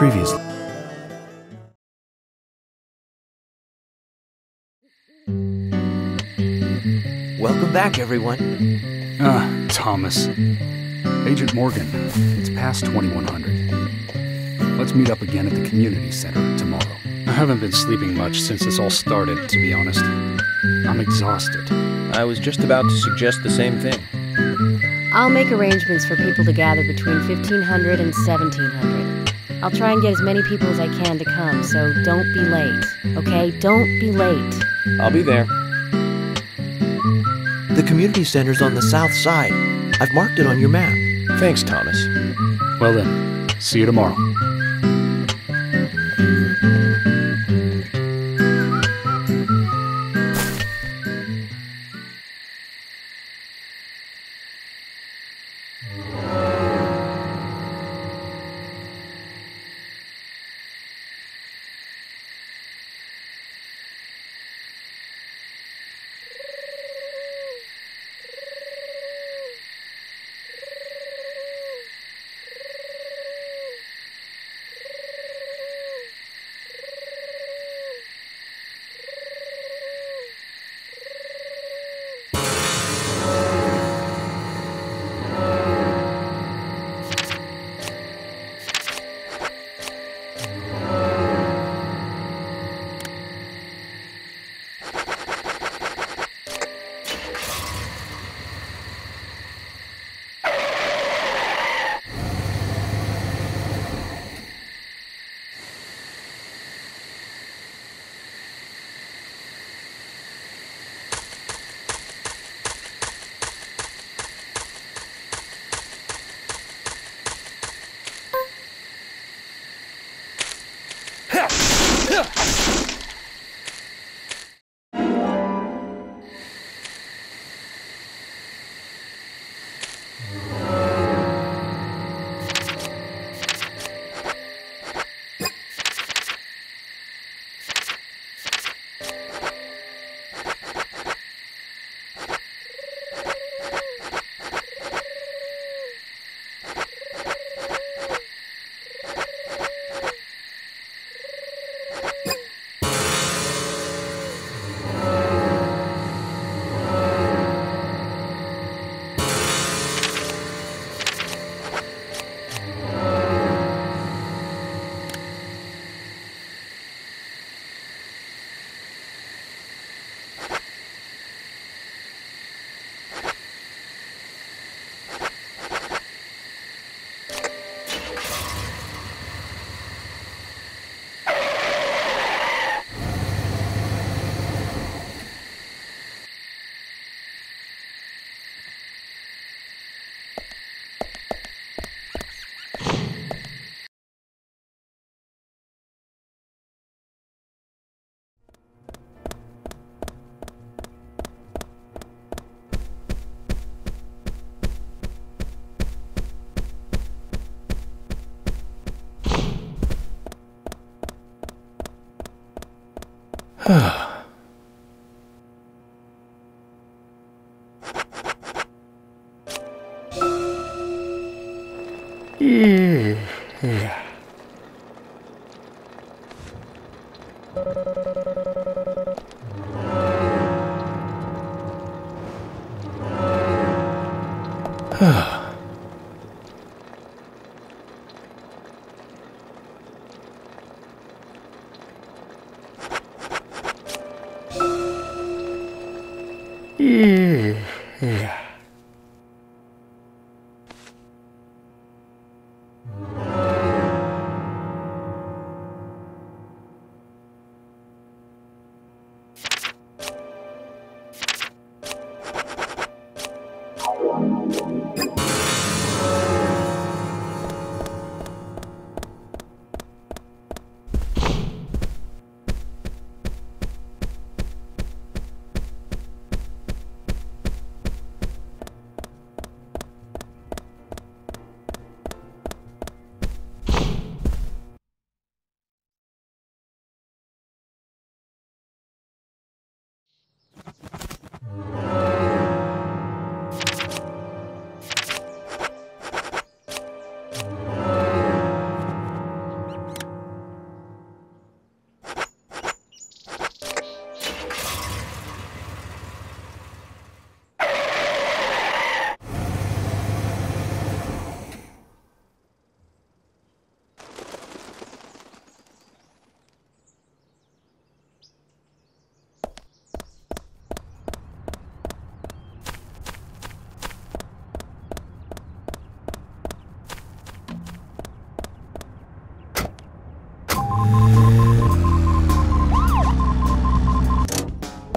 Previously. Welcome back, everyone. Thomas. Agent Morgan, it's past 2100. Let's meet up again at the community center tomorrow. I haven't been sleeping much since this all started, to be honest. I'm exhausted. I was just about to suggest the same thing. I'll make arrangements for people to gather between 1500 and 1700. I'll try and get as many people as I can to come, so don't be late, okay? Don't be late. I'll be there. The community center's on the south side. I've marked it on your map. Thanks, Thomas. Well then, see you tomorrow.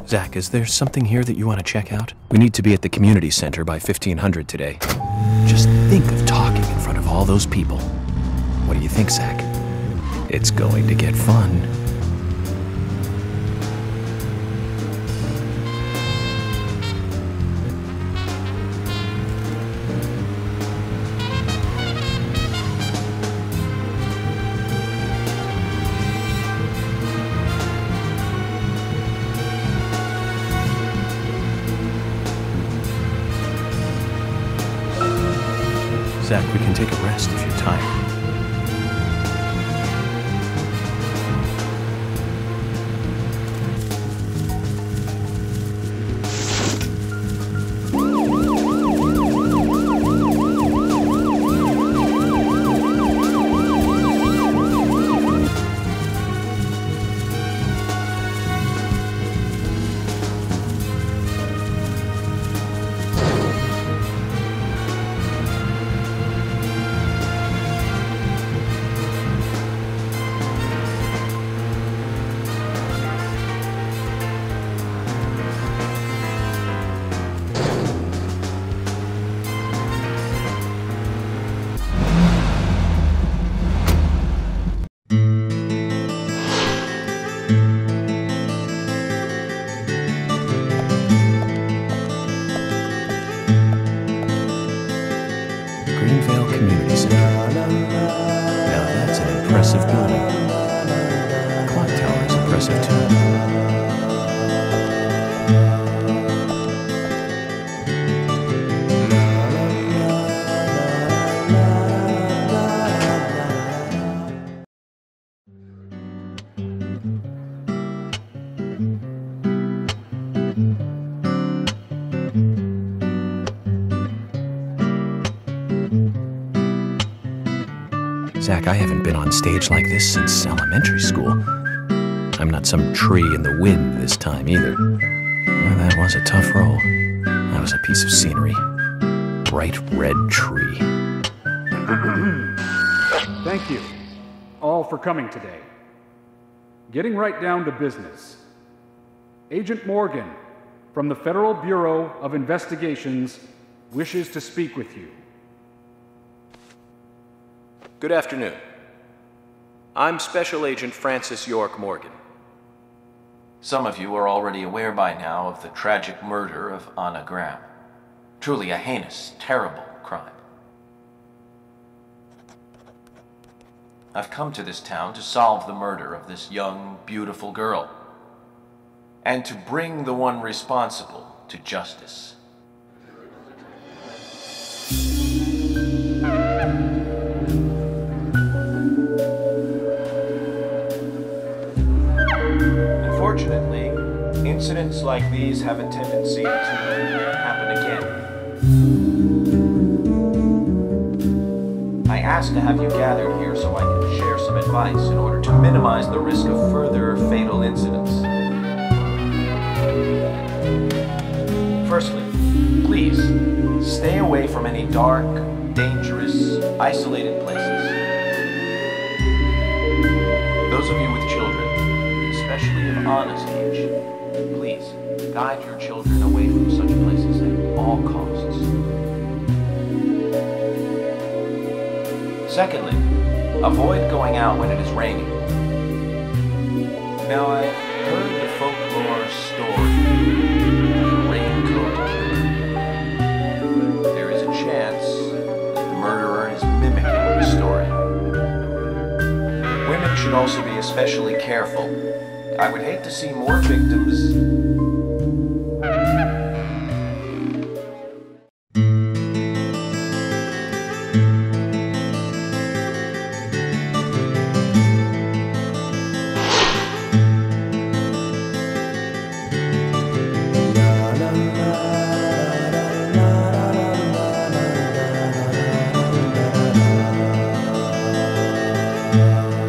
Zach, is there something here that you want to check out? We need to be at the community center by 1500 today. Just think of talking in front of all those people. What do you think, Zach? It's going to get fun. Zach, we can take a rest if you're tired. Community Center. Now that's an impressive building. The clock tower is impressive too. Zach, I haven't been on stage like this since elementary school. I'm not some tree in the wind this time either. Well, that was a tough role. That was a piece of scenery. Bright red tree. Thank you all for coming today. Getting right down to business. Agent Morgan from the Federal Bureau of Investigations wishes to speak with you. Good afternoon. I'm Special Agent Francis York Morgan. Some of you are already aware by now of the tragic murder of Anna Graham. Truly a heinous, terrible crime. I've come to this town to solve the murder of this young, beautiful girl, and to bring the one responsible to justice. Unfortunately, incidents like these have a tendency to happen again. I asked to have you gathered here so I can share some advice in order to minimize the risk of further fatal incidents. Firstly, please stay away from any dark, dangerous, isolated places. Those of you with children, especially of Anna's age, please guide your children away from such places at all costs. Secondly, avoid going out when it is raining. Now, I've heard the folklore story of the raincoat killer. There is a chance that the murderer is mimicking the story. Women should also be especially careful. I would hate to see more victims.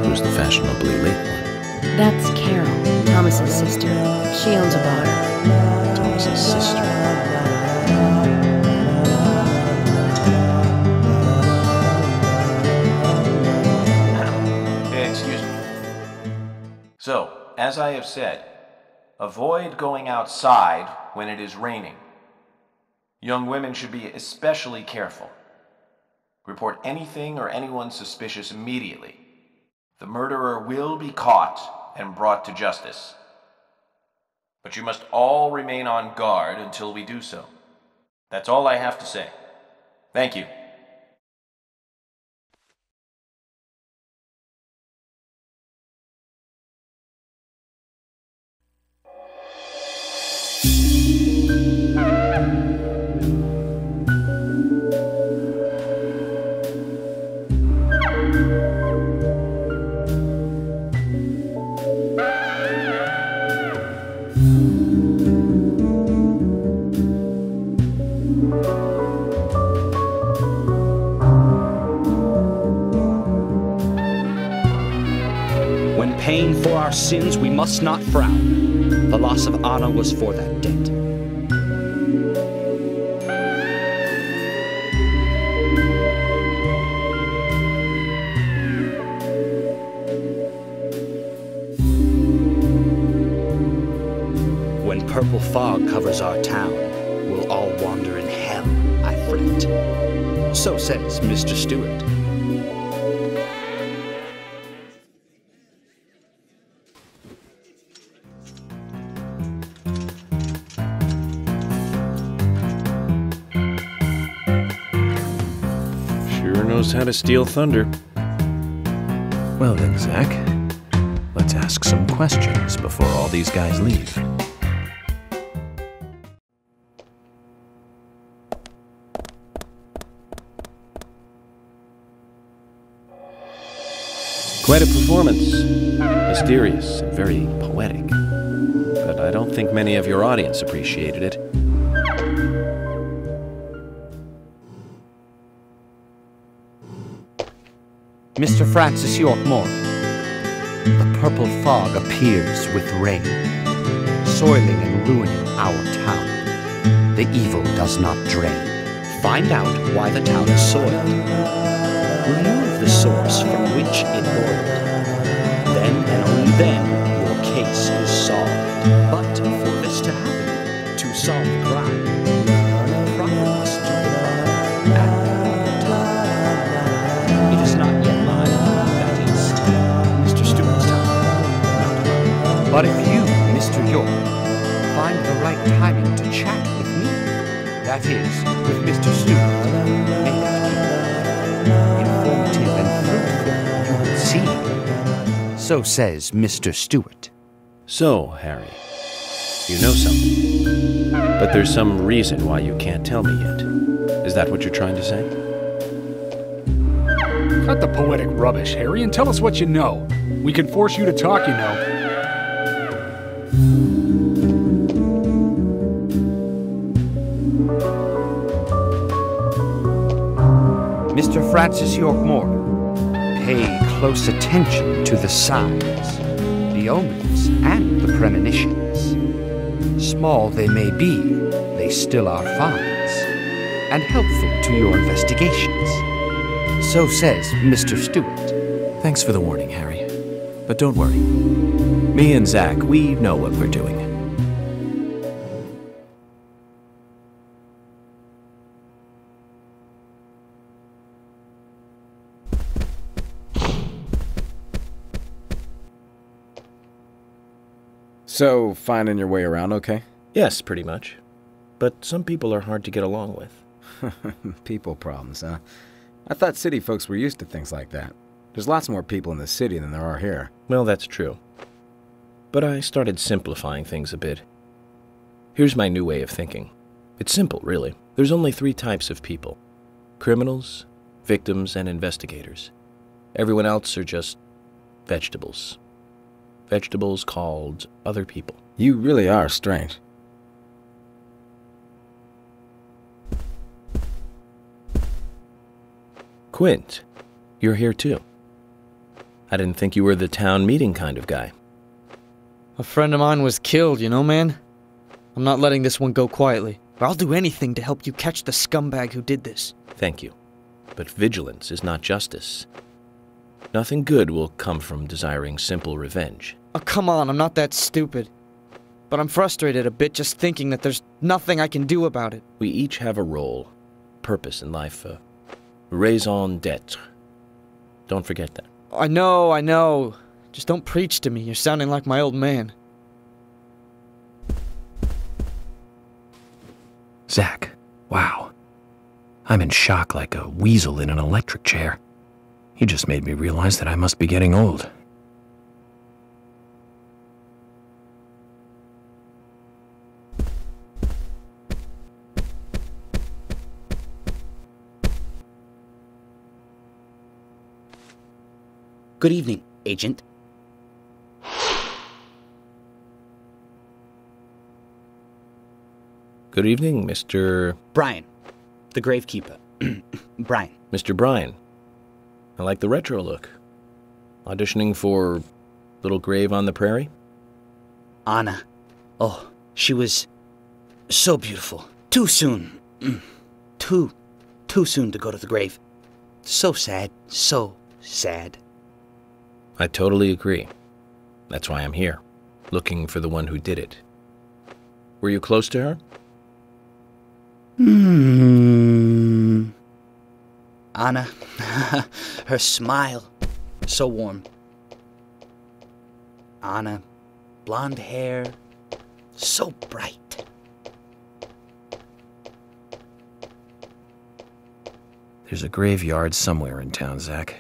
Who's the fashionably late one? That's Carol, Thomas's sister. She owns a bar. Thomas's sister. Excuse me. So, as I have said, Avoid going outside when it is raining. Young women should be especially careful. Report anything or anyone suspicious immediately. The murderer will be caught and brought to justice. But you must all remain on guard until we do so. That's all I have to say. Thank you. Paying for our sins, we must not frown. The loss of honor was for that debt. When purple fog covers our town, we'll all wander in hell, I fret. So says Mr. Stewart. Knows how to steal thunder. Well then, Zach, let's ask some questions before all these guys leave. Quite a performance. Mysterious and very poetic. But I don't think many of your audience appreciated it. Mr. Francis York Morgan, the purple fog appears with rain, soiling and ruining our town. The evil does not drain. Find out why the town is soiled. Remove the source from which it boiled. Then and only then your case is solved. But for this to happen, to solve the crime, proper must do the crime at the proper time. It is not yet mine, that is, Mr. Stewart's time, not mine. But if you, Mr. York, find the right timing to chat with me, that is, with Mr. Stewart, may it be informative and fruitful, you will see. So says Mr. Stewart. So, Harry, you know something. But there's some reason why you can't tell me yet. Is that what you're trying to say? Cut the poetic rubbish, Harry, and tell us what you know. We can force you to talk, you know. Mr. Francis York Morgan, pay close attention to the signs, the omens, and the premonitions. Small they may be, they still are finds, and helpful to your investigations. So says Mr. Stewart. Thanks for the warning, Harry. But don't worry. Me and Zach, we know what we're doing. So, finding your way around okay? Yes, pretty much. But some people are hard to get along with. People problems, huh? I thought city folks were used to things like that. There's lots more people in the city than there are here. Well, that's true. But I started simplifying things a bit. Here's my new way of thinking. It's simple, really. There's only 3 types of people. Criminals, victims, and investigators. Everyone else are just vegetables. Vegetables called other people. You really are strange. Quint, you're here too. I didn't think you were the town meeting kind of guy. A friend of mine was killed, you know, man? I'm not letting this one go quietly. I'll do anything to help you catch the scumbag who did this. Thank you. But vigilance is not justice. Nothing good will come from desiring simple revenge. Oh, come on, I'm not that stupid. but I'm frustrated a bit just thinking that there's nothing I can do about it. We each have a role, purpose in life, raison d'etre. Don't forget that. I know. Just don't preach to me. You're sounding like my old man. Zach, wow. I'm in shock like a weasel in an electric chair. You just made me realize that I must be getting old. Good evening, Agent. Good evening, Mr. Brian, the gravekeeper. Brian. Mr. Bryan. I like the retro look. Auditioning for Little Grave on the Prairie? Anna. Oh, she was so beautiful. Too soon. Too soon to go to the grave. So sad. So sad. I totally agree. That's why I'm here, looking for the one who did it. Were you close to her? Anna, her smile, so warm. Anna, blonde hair, so bright. There's a graveyard somewhere in town, Zach.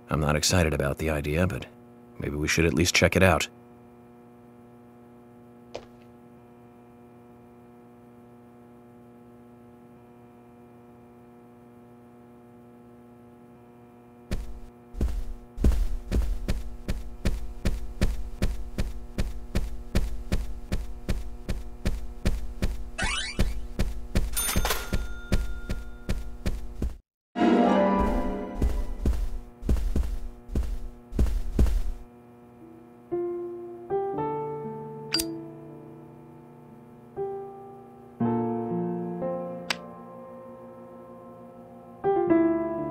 I'm not excited about the idea, but maybe we should at least check it out.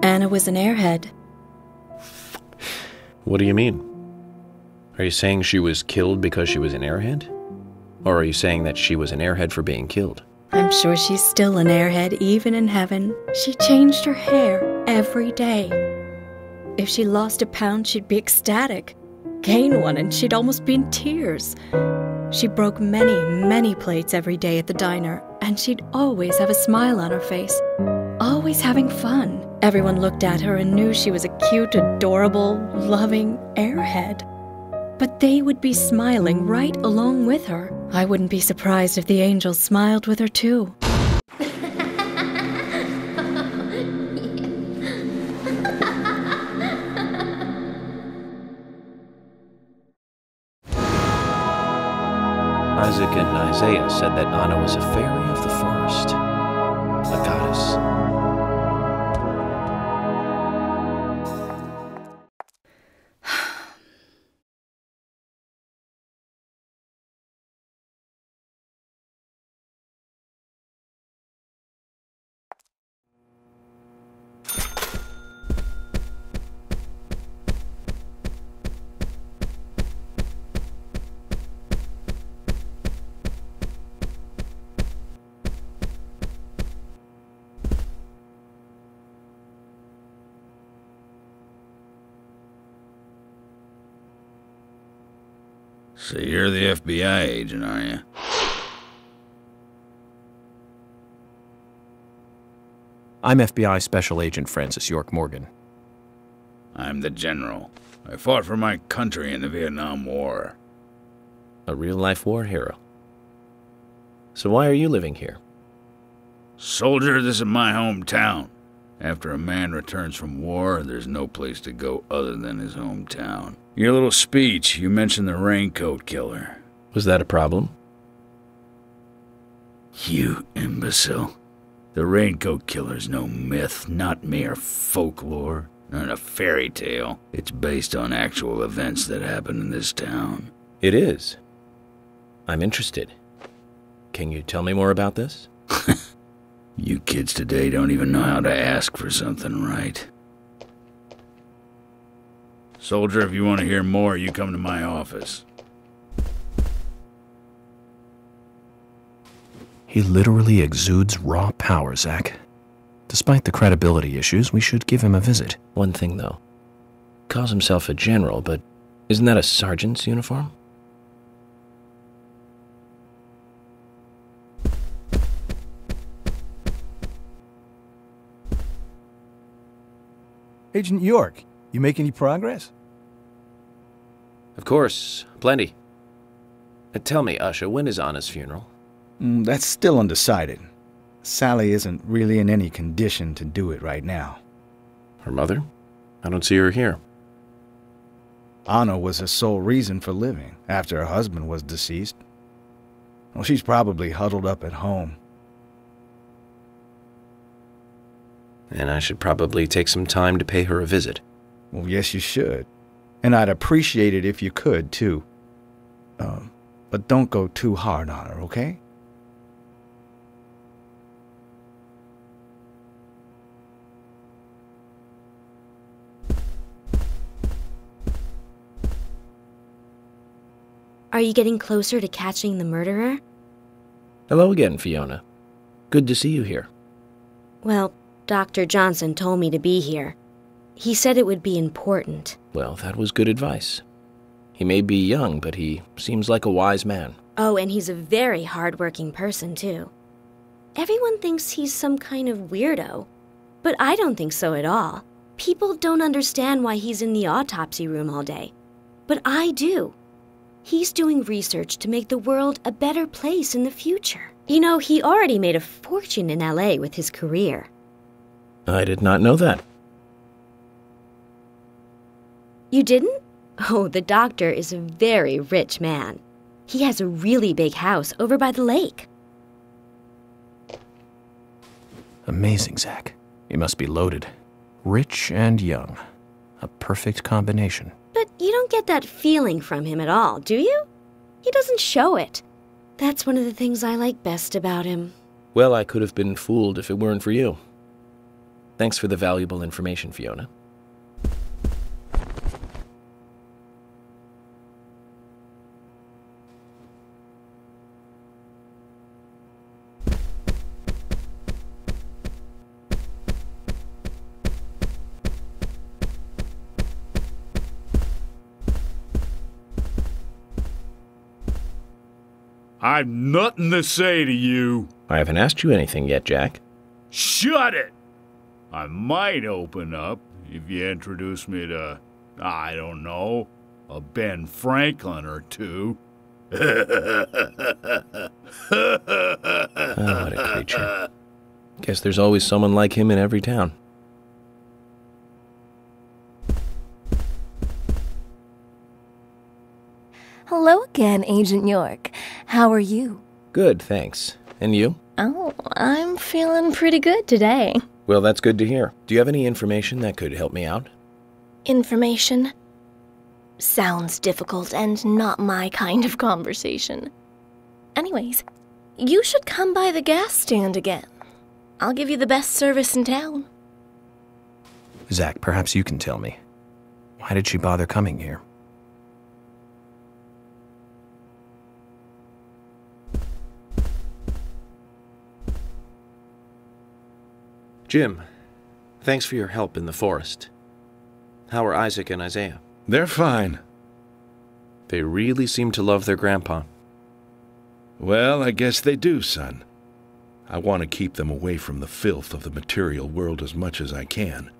Anna was an airhead. What do you mean? Are you saying she was killed because she was an airhead? Or are you saying that she was an airhead for being killed? I'm sure she's still an airhead even in heaven. She changed her hair every day. If she lost a pound, she'd be ecstatic. Gain one, and she'd almost be in tears. She broke many, many plates every day at the diner, and she'd always have a smile on her face. Always having fun. Everyone looked at her and knew she was a cute, adorable, loving airhead. But they would be smiling right along with her. I wouldn't be surprised if the angels smiled with her too. Isaac and Isaiah said that Anna was a fairy of the forest, a goddess. So you're the FBI agent, are you? I'm FBI Special Agent Francis York Morgan. I'm the general. I fought for my country in the Vietnam War. A real-life war hero. So why are you living here? Soldier, this is my hometown. After a man returns from war, there's no place to go other than his hometown. Your little speech, you mentioned the raincoat killer. Was that a problem? You imbecile. The raincoat killer's no myth, not mere folklore, not a fairy tale. It's based on actual events that happened in this town. It is. I'm interested. Can you tell me more about this? You kids today don't even know how to ask for something right. Soldier, if you want to hear more, you come to my office. He literally exudes raw power, Zach. Despite the credibility issues, we should give him a visit. One thing, though. Calls himself a general, but isn't that a sergeant's uniform? Agent York, you make any progress? Of course, plenty. Tell me, Usha, when is Anna's funeral? That's still undecided. Sally isn't really in any condition to do it right now. Her mother? I don't see her here. Anna was her sole reason for living after her husband was deceased. Well, she's probably huddled up at home. And I should probably take some time to pay her a visit. Well, yes, you should. And I'd appreciate it if you could, too. But don't go too hard on her, okay? Are you getting closer to catching the murderer? Hello again, Fiona. Good to see you here. Well, Dr. Johnson told me to be here. He said it would be important. Well, that was good advice. He may be young, but he seems like a wise man. Oh, and he's a very hard-working person, too. Everyone thinks he's some kind of weirdo, but I don't think so at all. People don't understand why he's in the autopsy room all day, but I do. He's doing research to make the world a better place in the future. You know, he already made a fortune in LA with his career. I did not know that. You didn't? Oh, the doctor is a very rich man. He has a really big house over by the lake. Amazing, Zach. He must be loaded. Rich and young. A perfect combination. But you don't get that feeling from him at all, do you? He doesn't show it. That's one of the things I like best about him. Well, I could have been fooled if it weren't for you. Thanks for the valuable information, Fiona. I've nothing to say to you. I haven't asked you anything yet, Jack. Shut it! I might open up if you introduce me to, I don't know, a Ben Franklin or two. Oh, what a creature. Guess there's always someone like him in every town. Hello again, Agent York. How are you? Good, thanks. And you? Oh, I'm feeling pretty good today. Well, that's good to hear. Do you have any information that could help me out? Information? Sounds difficult and not my kind of conversation. Anyways, you should come by the gas stand again. I'll give you the best service in town. Zach, perhaps you can tell me. Why did she bother coming here? Jim, thanks for your help in the forest. How are Isaac and Isaiah? They're fine. They really seem to love their grandpa. Well, I guess they do, son. I want to keep them away from the filth of the material world as much as I can.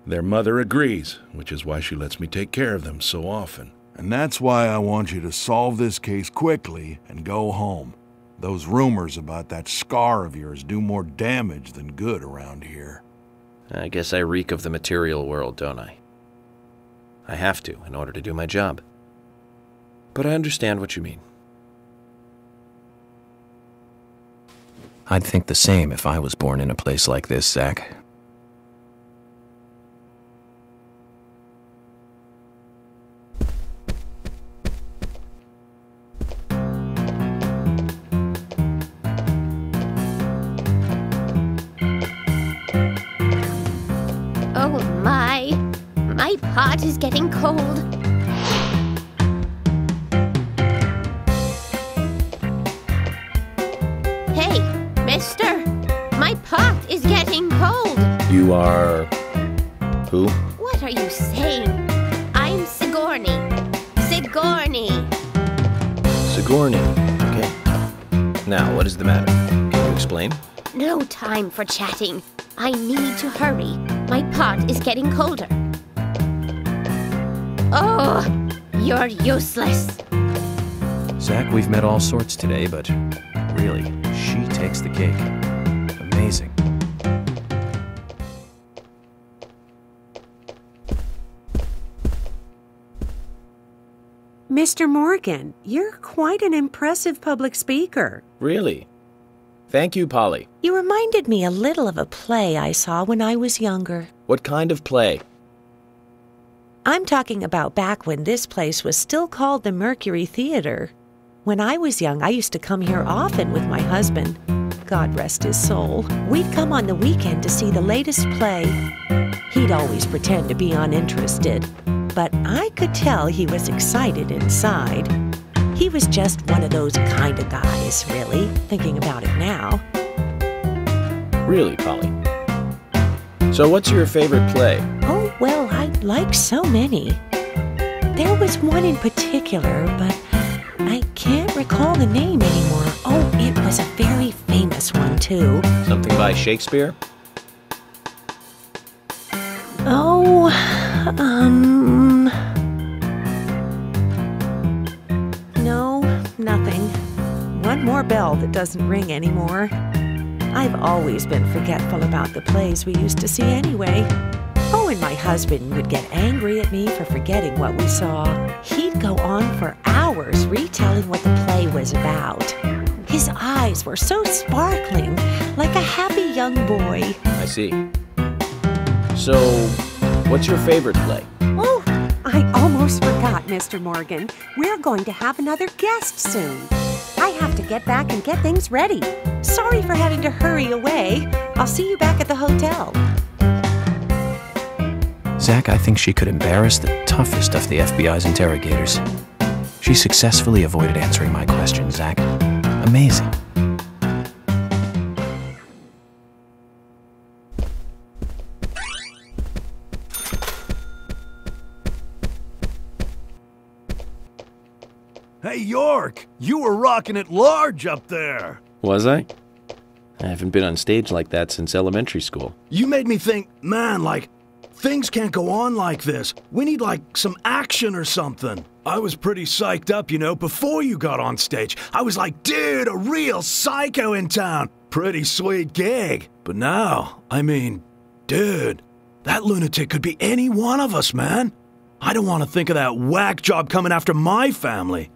Their mother agrees, which is why she lets me take care of them so often. And that's why I want you to solve this case quickly and go home. Those rumors about that scar of yours do more damage than good around here. I guess I reek of the material world, don't I? I have to, in order to do my job. But I understand what you mean. I'd think the same if I was born in a place like this, Zach. Oh my pot is getting cold. Hey, cold. You are... who? What are you saying? I'm Sigourney. Sigourney. Sigourney. Okay. Now, what is the matter? Can you explain? No time for chatting. I need to hurry. My pot is getting colder. Oh, you're useless. Zach, we've met all sorts today, but really, she takes the cake. Amazing. Mr. Morgan, you're quite an impressive public speaker. Really? Thank you, Polly. You reminded me a little of a play I saw when I was younger. What kind of play? I'm talking about back when this place was still called the Mercury Theater. When I was young, I used to come here often with my husband. God rest his soul. We'd come on the weekend to see the latest play. He'd always pretend to be uninterested, but I could tell he was excited inside. He was just one of those kind of guys, really, thinking about it now. Really, Polly? So what's your favorite play? Oh, well, I like so many. There was one in particular, but I can't recall the name anymore. Oh, it was a very famous one, too. Something by Shakespeare? Oh, no, nothing. One more bell that doesn't ring anymore. I've always been forgetful about the plays we used to see anyway. Oh, and my husband would get angry at me for forgetting what we saw. He'd go on for hours retelling what the play was about. His eyes were so sparkling, like a happy young boy. I see. So, what's your favorite play? Oh, I almost forgot, Mr. Morgan. We're going to have another guest soon. I have to get back and get things ready. Sorry for having to hurry away. I'll see you back at the hotel. Zach, I think she could embarrass the toughest of the FBI's interrogators. She successfully avoided answering my question, Zach. Amazing. Hey, York! You were rocking it large up there! Was I? I haven't been on stage like that since elementary school. You made me think, man, like, things can't go on like this. We need, like, some action or something. I was pretty psyched up, you know, before you got on stage. I was like, dude, a real psycho in town. Pretty sweet gig. But now, I mean, dude, that lunatic could be any one of us, man. I don't want to think of that whack job coming after my family.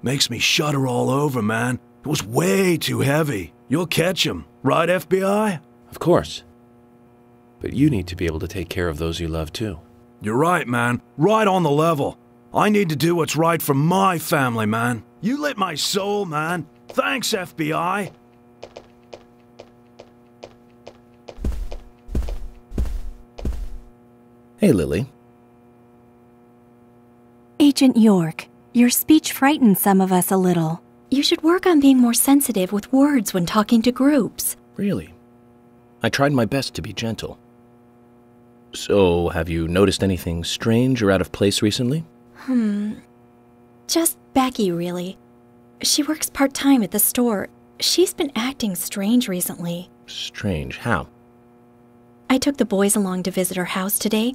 Makes me shudder all over, man. It was way too heavy. You'll catch him, right, FBI? Of course. But you need to be able to take care of those you love, too. You're right, man. Right on the level. I need to do what's right for my family, man. You lit my soul, man. Thanks, FBI. Hey, Lily. Agent York, your speech frightens some of us a little. You should work on being more sensitive with words when talking to groups. Really? I tried my best to be gentle. So, have you noticed anything strange or out of place recently? Just Becky, really. She works part-time at the store. She's been acting strange recently. Strange? How? I took the boys along to visit her house today.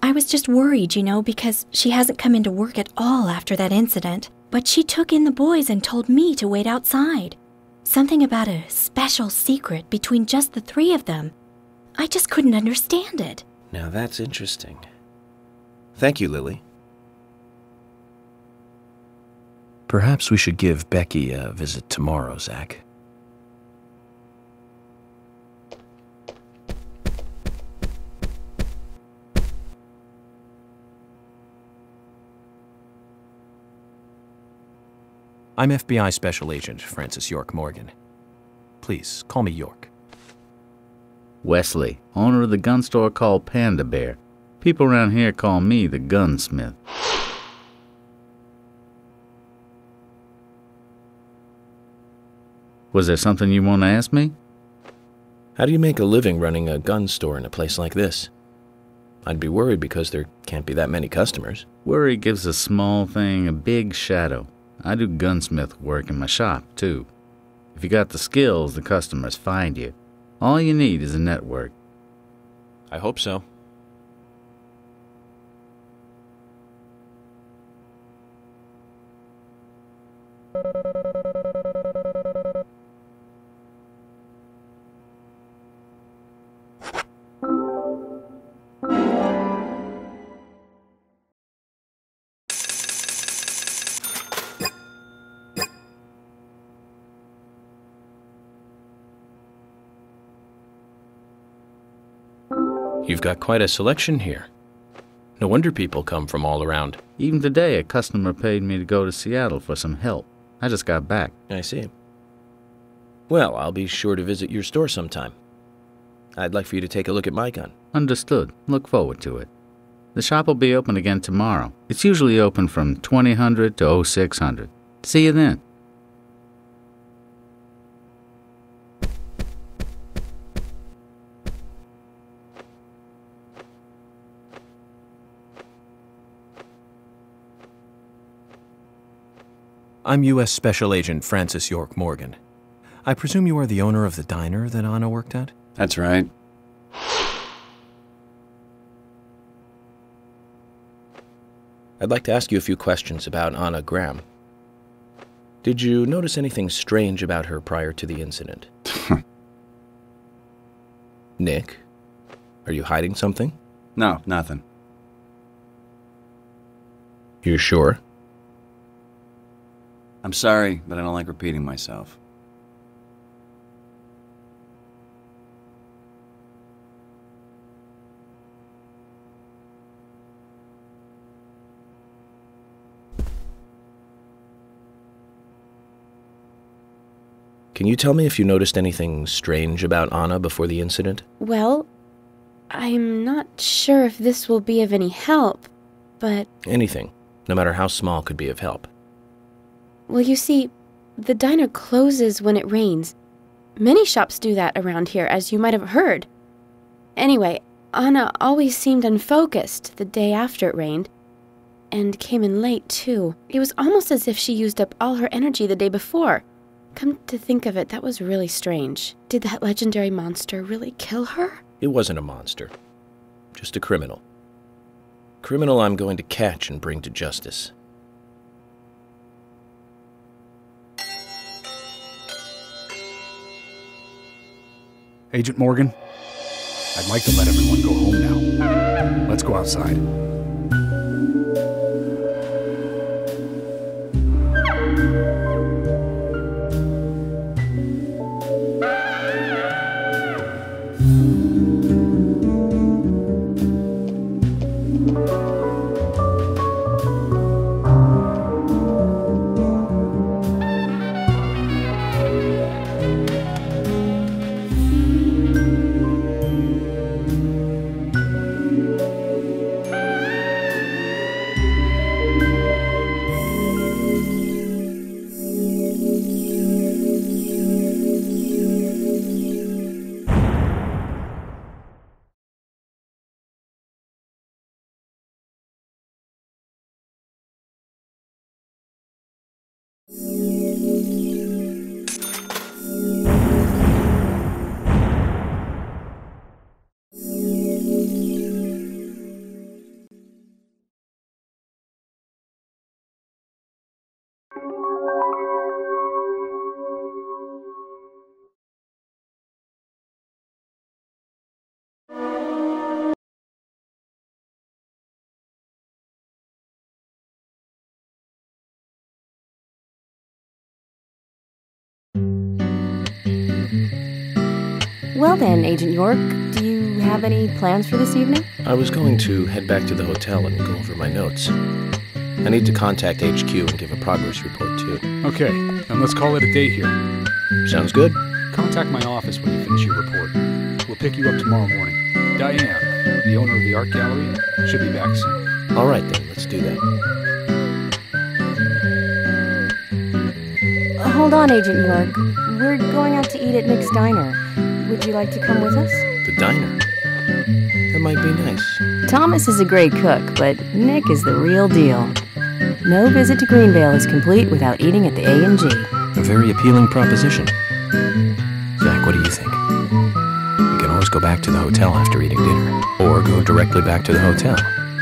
I was just worried, you know, because she hasn't come into work at all after that incident. But she took in the boys and told me to wait outside. Something about a special secret between just the three of them. I just couldn't understand it. Now that's interesting. Thank you, Lily. Perhaps we should give Becky a visit tomorrow, Zach. I'm FBI Special Agent Francis York Morgan. Please, call me York. Wesley, owner of the gun store called Panda Bear. People around here call me the gunsmith. Was there something you want to ask me? How do you make a living running a gun store in a place like this? I'd be worried because there can't be that many customers. Worry gives a small thing a big shadow. I do gunsmith work in my shop, too. If you got the skills, the customers find you. All you need is a network. I hope so. You've got quite a selection here. No wonder people come from all around. Even today, a customer paid me to go to Seattle for some help. I just got back. I see. Well, I'll be sure to visit your store sometime. I'd like for you to take a look at my gun. Understood. Look forward to it. The shop will be open again tomorrow. It's usually open from 2000 to 0600. See you then. I'm U.S. Special Agent Francis York Morgan. I presume you are the owner of the diner that Anna worked at? That's right. I'd like to ask you a few questions about Anna Graham. Did you notice anything strange about her prior to the incident? Nick, are you hiding something? No, nothing. You're sure? I'm sorry, but I don't like repeating myself. Can you tell me if you noticed anything strange about Anna before the incident? Well, I'm not sure if this will be of any help, but... Anything, no matter how small, could be of help. Well, you see, the diner closes when it rains. Many shops do that around here, as you might have heard. Anyway, Anna always seemed unfocused the day after it rained, and came in late, too. It was almost as if she used up all her energy the day before. Come to think of it, that was really strange. Did that legendary monster really kill her? It wasn't a monster. Just a criminal. Criminal I'm going to catch and bring to justice. Agent Morgan, I'd like to let everyone go home now. Let's go outside. Well then, Agent York, do you have any plans for this evening? I was going to head back to the hotel and go over my notes. I need to contact HQ and give a progress report, too. Okay, then let's call it a day here. Sounds good. Contact my office when you finish your report. We'll pick you up tomorrow morning. Diane, the owner of the art gallery, should be back soon. All right, then. Let's do that. Hold on, Agent York. We're going out to eat at Nick's Diner. Would you like to come with us? The diner? That might be nice. Thomas is a great cook, but Nick is the real deal. No visit to Greenvale is complete without eating at the A&G. A very appealing proposition. Zach, what do you think? We can always go back to the hotel after eating dinner, or go directly back to the hotel.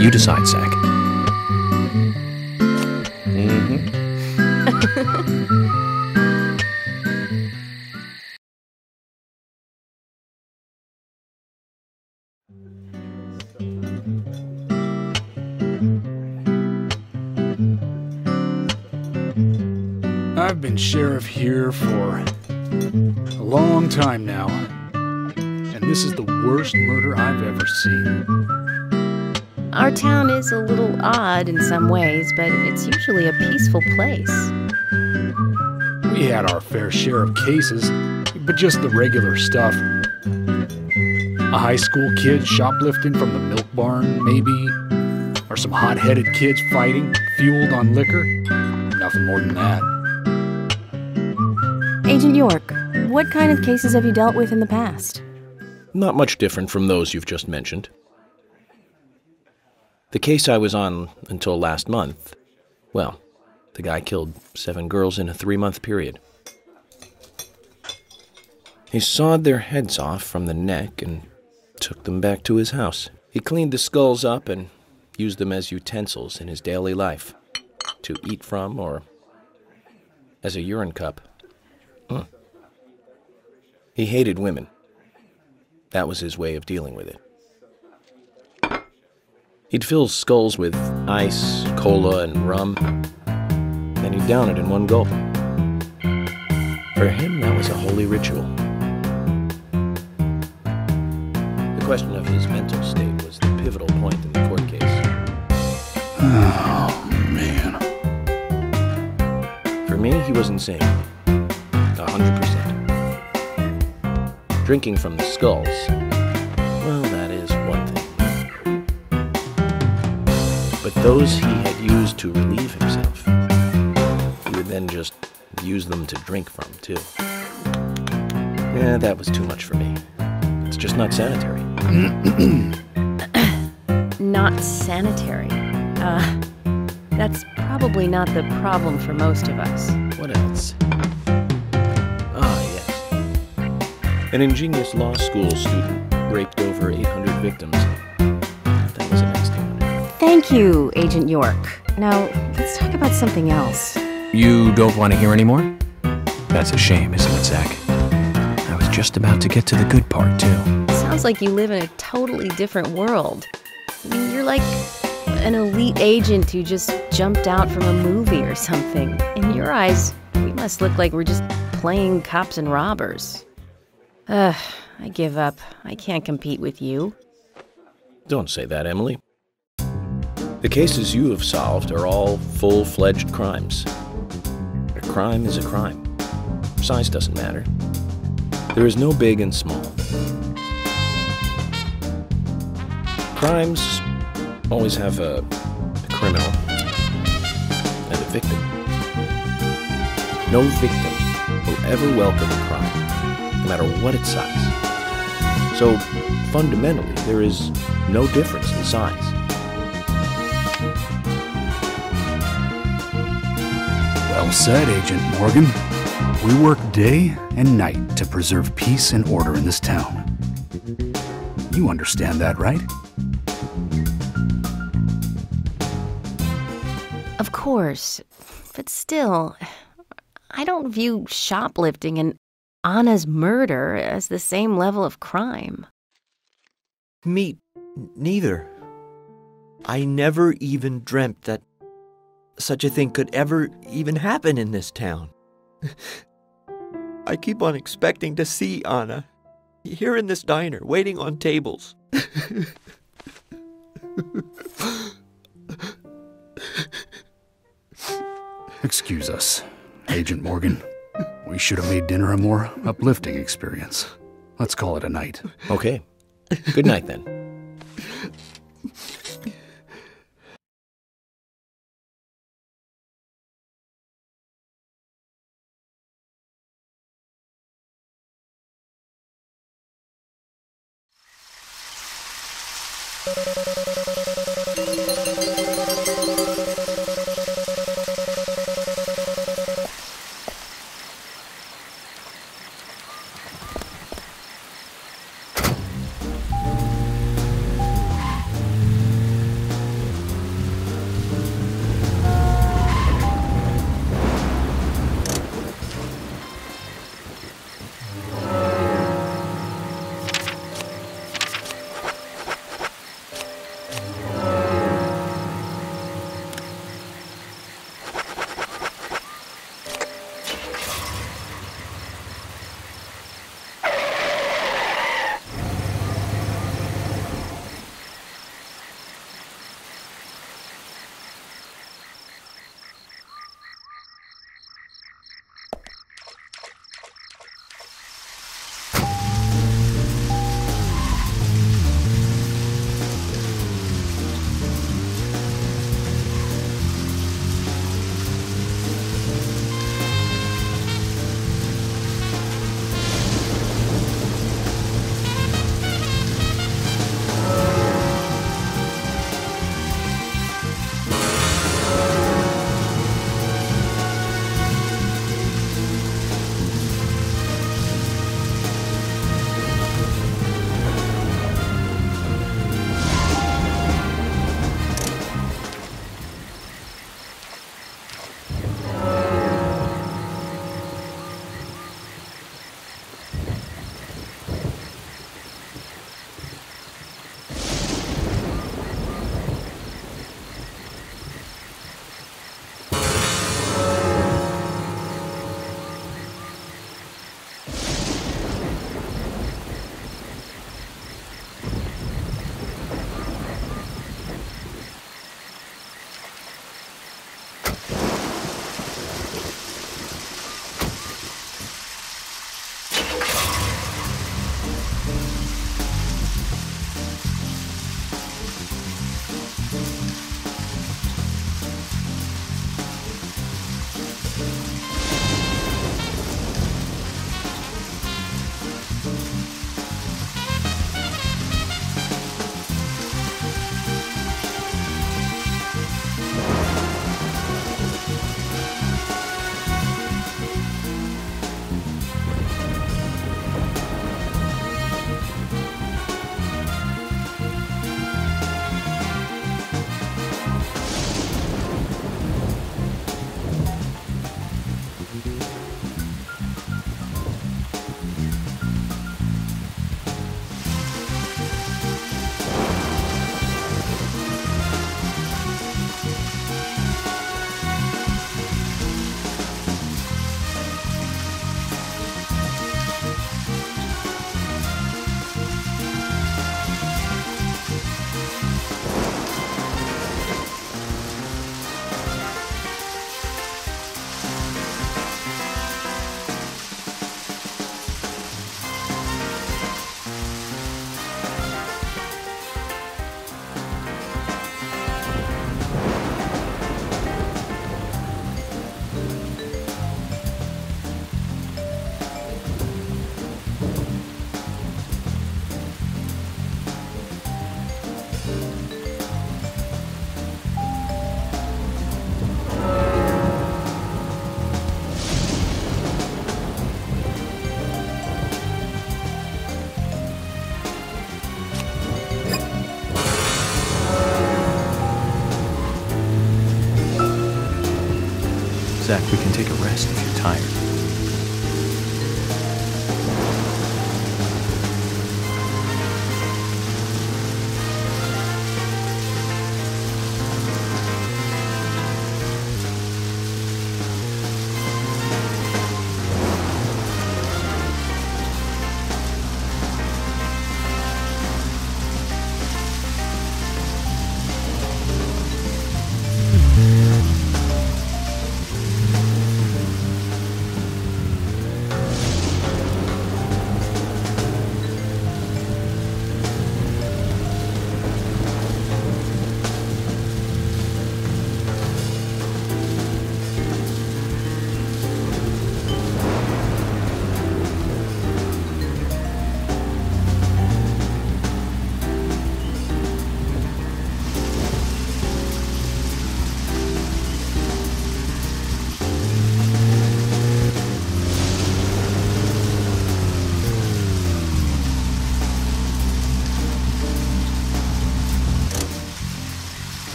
You decide, Zach. I've been sheriff here for a long time now, and this is the worst murder I've ever seen. Our town is a little odd in some ways, but it's usually a peaceful place. We had our fair share of cases, but just the regular stuff. A high school kid shoplifting from the milk barn, maybe, or some hot-headed kids fighting, fueled on liquor. Nothing more than that. Agent York, what kind of cases have you dealt with in the past? Not much different from those you've just mentioned. The case I was on until last month, well, the guy killed 7 girls in a 3-month period. He sawed their heads off from the neck and took them back to his house. He cleaned the skulls up and used them as utensils in his daily life, to eat from or as a urine cup. He hated women. That was his way of dealing with it. He'd fill skulls with ice, cola, and rum, then he'd down it in one gulp. For him, that was a holy ritual. The question of his mental state was the pivotal point in the court case. Oh, man. For me, he was insane. 100%. Drinking from the skulls, well, that is one thing. But those he had used to relieve himself, he would then just use them to drink from, too. Yeah, that was too much for me. It's just not sanitary. Not sanitary. That's probably not the problem for most of us. What else? An ingenious law school student raped over 800 victims. That was a nasty one. Thank you, Agent York. Now, let's talk about something else. You don't want to hear any more? That's a shame, isn't it, Zach? I was just about to get to the good part, too. Sounds like you live in a totally different world. I mean, you're like an elite agent who just jumped out from a movie or something. In your eyes, we must look like we're just playing cops and robbers. I give up. I can't compete with you. Don't say that, Emily. The cases you have solved are all full-fledged crimes. A crime is a crime. Size doesn't matter. There is no big and small. Crimes always have a criminal and a victim. No victim will ever welcome a crime, no matter what its size. So, fundamentally, there is no difference in size. Well said, Agent Morgan. We work day and night to preserve peace and order in this town. You understand that, right? Of course, but still, I don't view shoplifting and Anna's murder as the same level of crime. Me neither. I never even dreamt that such a thing could ever even happen in this town. I keep on expecting to see Anna here in this diner, waiting on tables. Excuse us, Agent Morgan. We should have made dinner a more uplifting experience. Let's call it a night. Okay. Good night, then. Zach, we can take a rest if you're tired.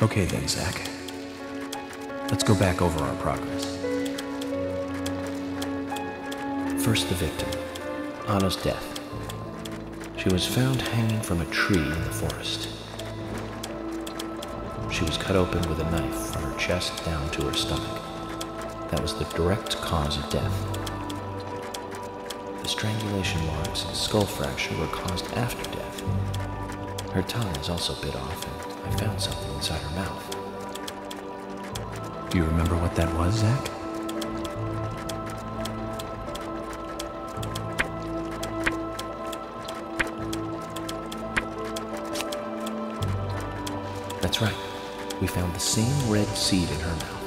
Okay then, Zach. Let's go back over our progress. First, the victim, Anna's death. She was found hanging from a tree in the forest. She was cut open with a knife from her chest down to her stomach. That was the direct cause of death. The strangulation marks and skull fracture were caused after death. Her tongue is also bit off, and I found something inside her mouth. Do you remember what that was, Zach? That's right. We found the same red seed in her mouth.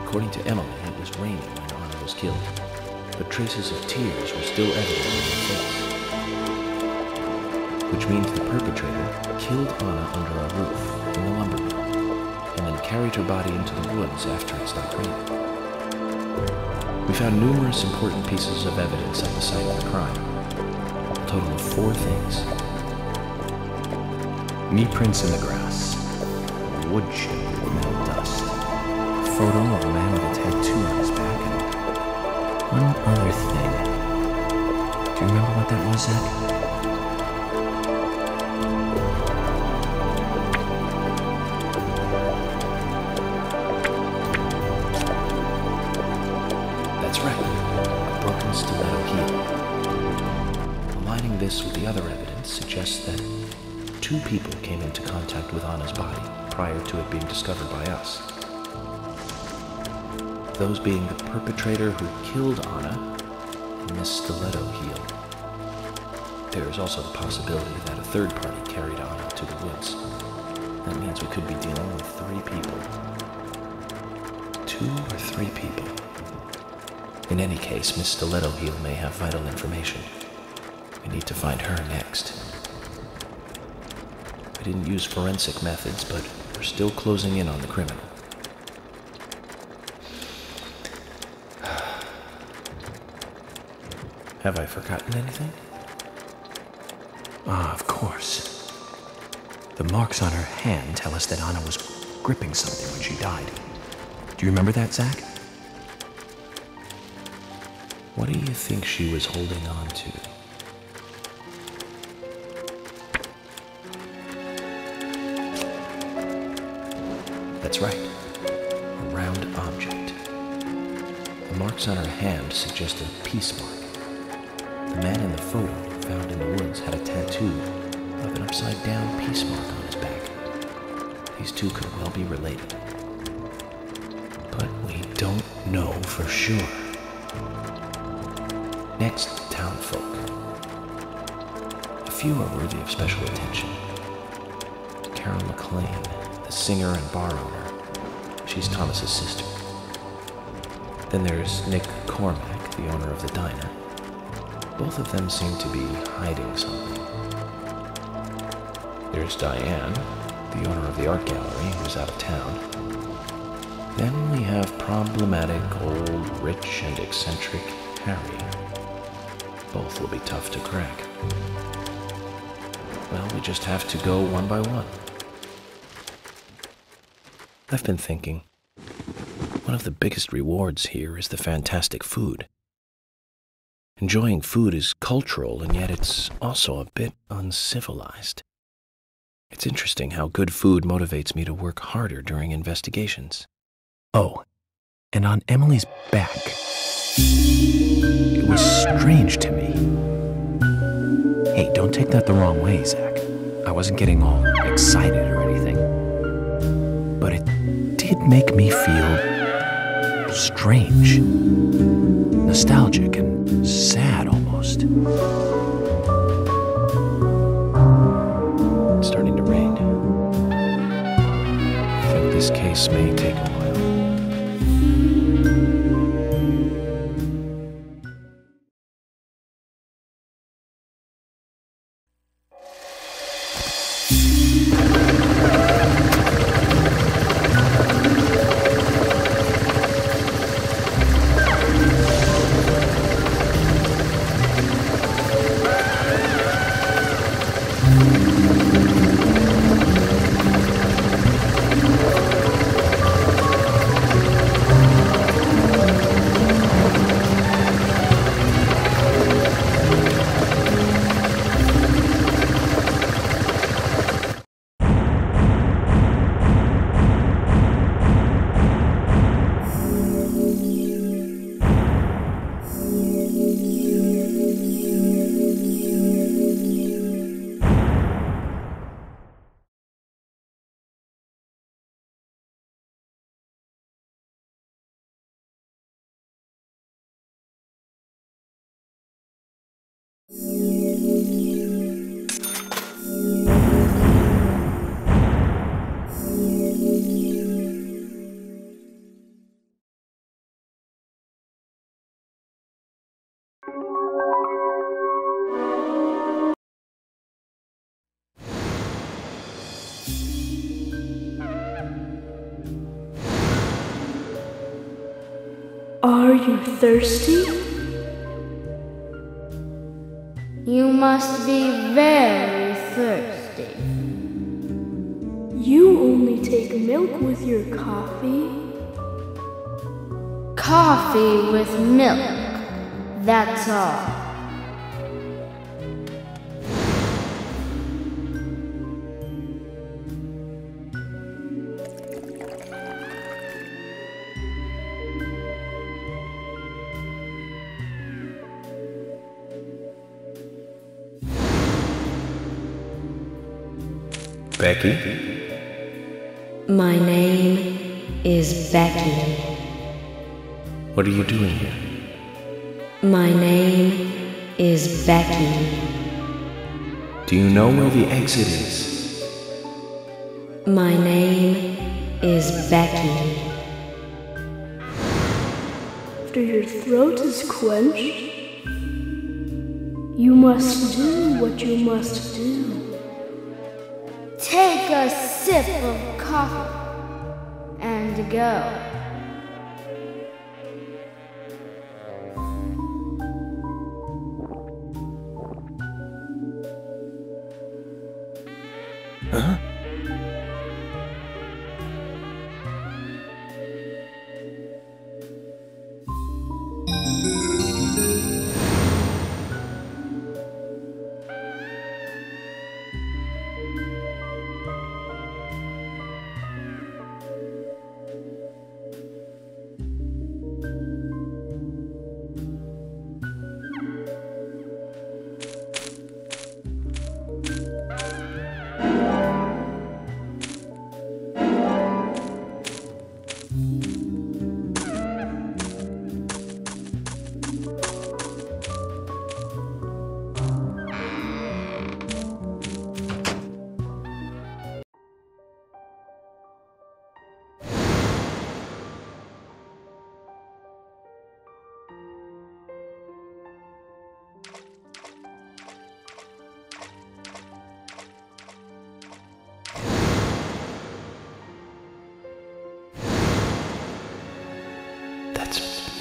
According to Emily, it was raining when Anna was killed, but traces of tears were still evident in her face. Which means the perpetrator killed Anna under a roof in the lumber mill, and then carried her body into the woods after it stopped raining. We found numerous important pieces of evidence at the site of the crime. A total of 4 things. Knee prints in the grass, a wood chip with metal dust, a photo of a man with a tattoo on his back, and one other thing. Do you remember what that was, Zach? That's right, a broken stiletto heel. Aligning this with the other evidence suggests that 2 people came into contact with Anna's body prior to it being discovered by us. Those being the perpetrator who killed Anna and Miss Stiletto Heel. There is also the possibility that a third party carried Anna to the woods. That means we could be dealing with 3 people. 2 or 3 people. In any case, Miss Stiletto Heel may have vital information. We need to find her next. I didn't use forensic methods, but we're still closing in on the criminal. Have I forgotten anything? Ah, of course. The marks on her hand tell us that Anna was gripping something when she died. Do you remember that, Zach? What do you think she was holding on to? That's right, a round object. The marks on her hand suggest a peace mark. The man in the photo found in the woods had a tattoo of an upside-down peace mark on his back. These 2 could well be related. But we don't know for sure. Next, townfolk. A few are worthy of special attention. Carol McLean, the singer and bar owner. She's Thomas's sister. Then there's Nick Cormack, the owner of the diner. Both of them seem to be hiding something. There's Diane, the owner of the art gallery, who's out of town. Then we have problematic, old, rich, and eccentric Harry. Both will be tough to crack. Well, we just have to go one by one. I've been thinking, one of the biggest rewards here is the fantastic food. Enjoying food is cultural, and yet it's also a bit uncivilized. It's interesting how good food motivates me to work harder during investigations. Oh, and on Emily's back, it was strange to me. Hey, don't take that the wrong way, Zach. I wasn't getting all excited or anything. But it did make me feel strange, nostalgic, and sad almost. It's starting to rain. I think this case may take a while. Are you thirsty? You must be very thirsty. You only take milk with your coffee? Coffee with milk, that's all. Becky? My name is Becky. What are you doing here? My name is Becky. Do you know where the exit is? My name is Becky. After your throat is quenched, you must do what you must do. Take a sip of coffee and go. Huh?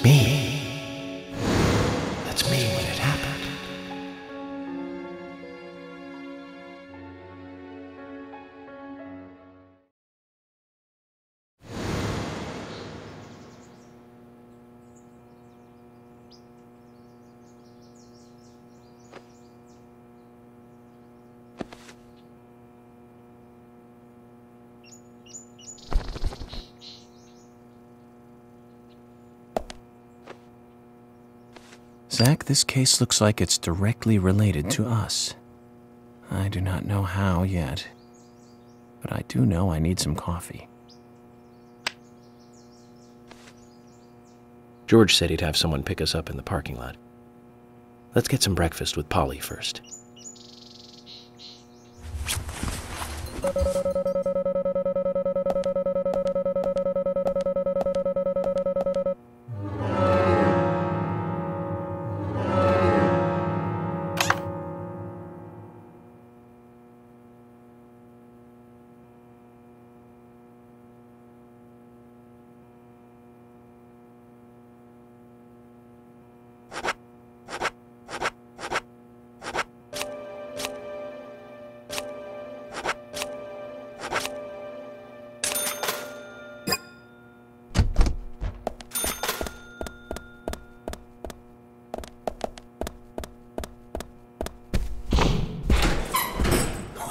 Me. That's me when it happened. Zach, this case looks like it's directly related to us. I do not know how yet, but I do know I need some coffee. George said he'd have someone pick us up in the parking lot. Let's get some breakfast with Polly first.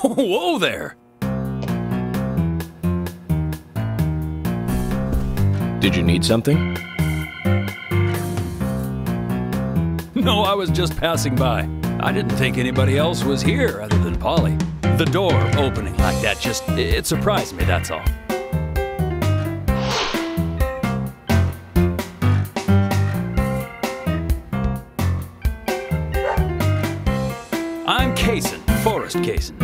Whoa there! Did you need something? No, I was just passing by. I didn't think anybody else was here other than Polly. The door opening like that it surprised me, that's all. Forrest Kaysen.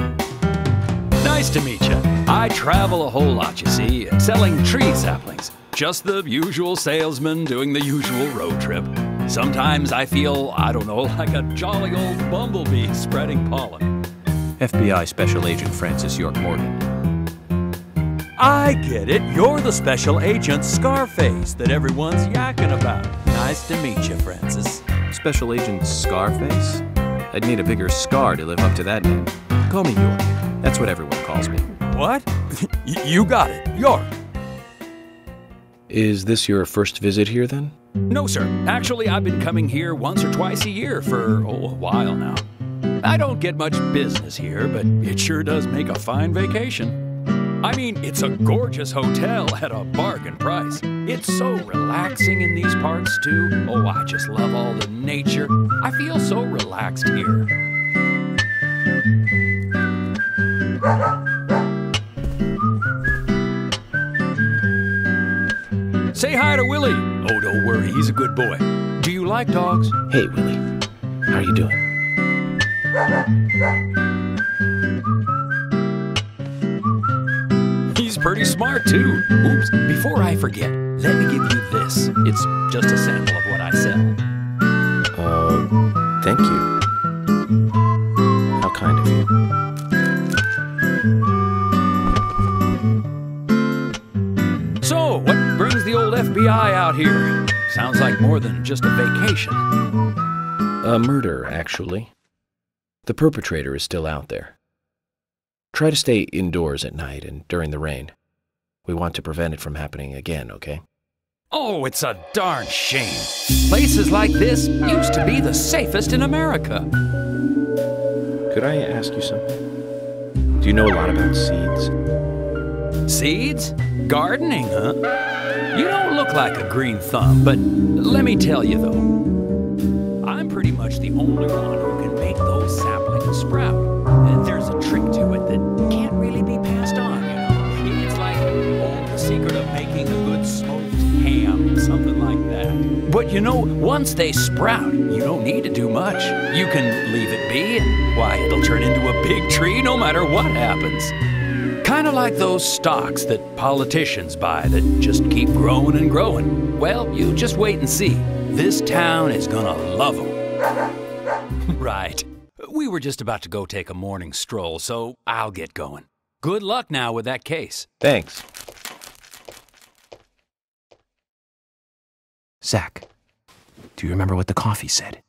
Nice to meet you. I travel a whole lot, you see, selling tree saplings. Just the usual salesman doing the usual road trip. Sometimes I feel, I don't know, like a jolly old bumblebee spreading pollen. FBI Special Agent Francis York Morgan. I get it. You're the special agent Scarface that everyone's yakking about. Nice to meet you, Francis. Special Agent Scarface? I'd need a bigger scar to live up to that name. Call me York. That's what everyone calls me. What? You got it. York. Is this your first visit here, then? No, sir. Actually, I've been coming here once or twice a year for, a while now. I don't get much business here, but it sure does make a fine vacation. I mean, it's a gorgeous hotel at a bargain price. It's so relaxing in these parts, too. Oh, I just love all the nature. I feel so relaxed here. Say hi to Willie. Oh, don't worry, he's a good boy. Do you like dogs? Hey, Willie. How are you doing? He's pretty smart, too. Oops, before I forget, let me give you this. It's just a sample of what I sell. Thank you. How kind of you. So, what brings the old FBI out here? Sounds like more than just a vacation. A murder, actually. The perpetrator is still out there. Try to stay indoors at night and during the rain. We want to prevent it from happening again, okay? Oh, it's a darn shame. Places like this used to be the safest in America. Could I ask you something? Do you know a lot about seeds? Seeds? Gardening, huh? You don't look like a green thumb, but let me tell you, though. I'm pretty much the only one who can make those saplings sprout. And there's a trick to it that can't really be passed on, you know. It's like, the secret of making a good smoked ham, something like that. But you know, once they sprout, you don't need to do much. You can leave it be, and why, it'll turn into a big tree no matter what happens. Kind of like those stocks that politicians buy that just keep growing and growing. Well, you just wait and see. This town is gonna love them. Right. We were just about to go take a morning stroll, so I'll get going. Good luck now with that case. Thanks. Zach, do you remember what the coffee said?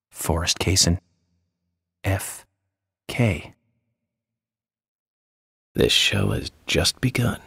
Forrest Kaysen. F.K. This show has just begun.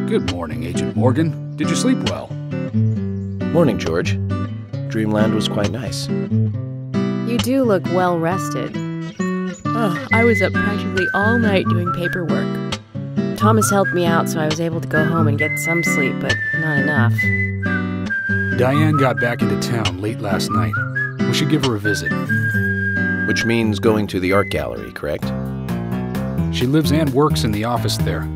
Good morning, Agent Morgan. Did you sleep well? Morning, George. Dreamland was quite nice. You do look well rested. Oh, I was up practically all night doing paperwork. Thomas helped me out, so I was able to go home and get some sleep, but not enough. Diane got back into town late last night. We should give her a visit. Which means going to the art gallery, correct? She lives and works in the office there,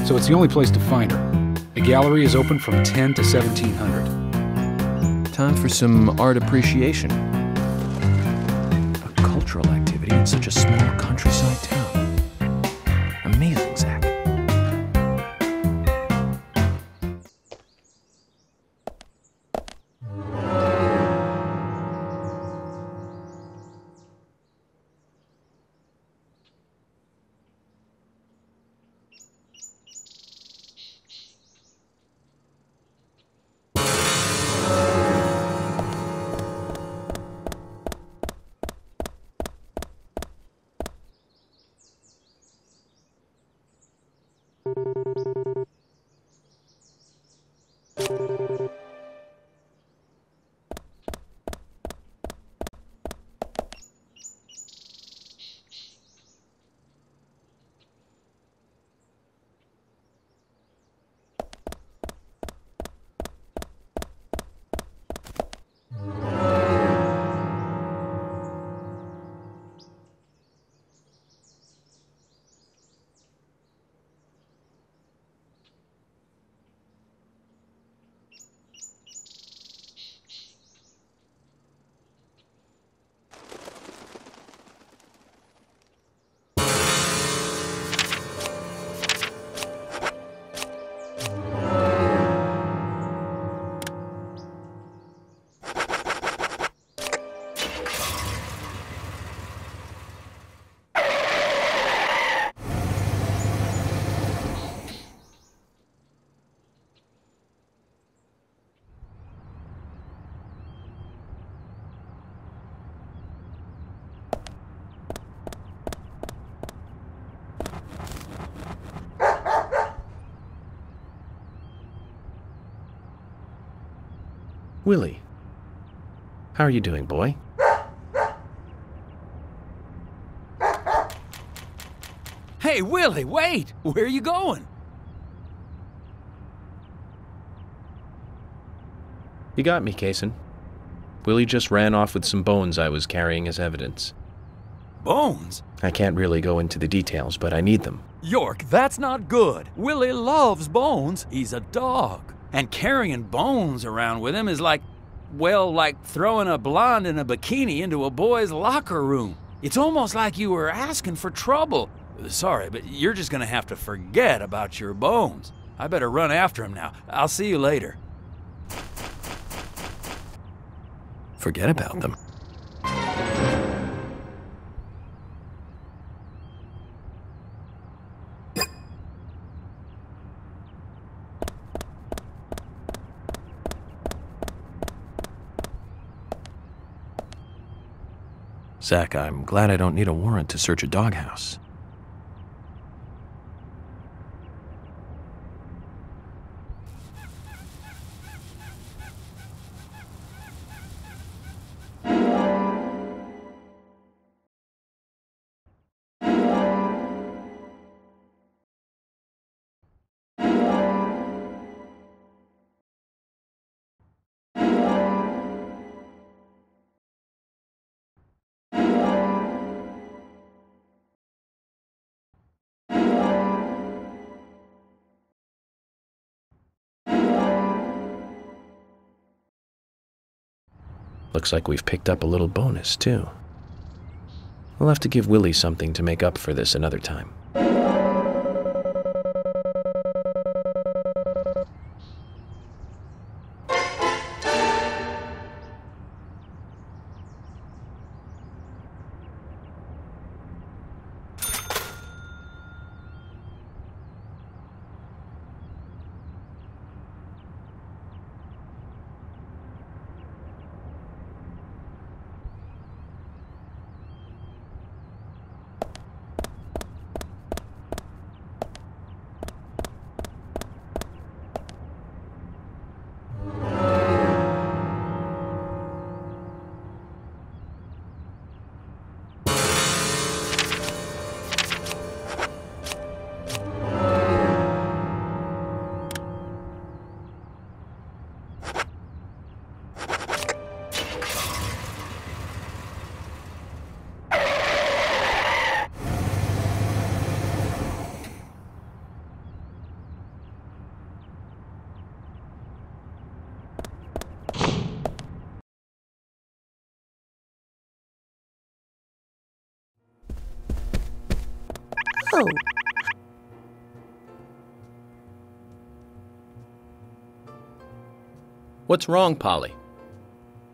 so it's the only place to find her. The gallery is open from 10 to 1700. Time for some art appreciation. A cultural activity in such a small countryside town. Amazing, Zach. Willie. How are you doing, boy? Hey, Willie, wait! Where are you going? You got me, Kaysen. Willie just ran off with some bones I was carrying as evidence. Bones? I can't really go into the details, but I need them. York, that's not good. Willie loves bones. He's a dog. And carrying bones around with him is like throwing a blonde in a bikini into a boy's locker room. It's almost like you were asking for trouble. Sorry, but you're just gonna have to forget about your bones. I better run after him now. I'll see you later. Forget about them. Zach, I'm glad I don't need a warrant to search a doghouse. Looks like we've picked up a little bonus, too. We'll have to give Willie something to make up for this another time. Oh. What's wrong, Polly?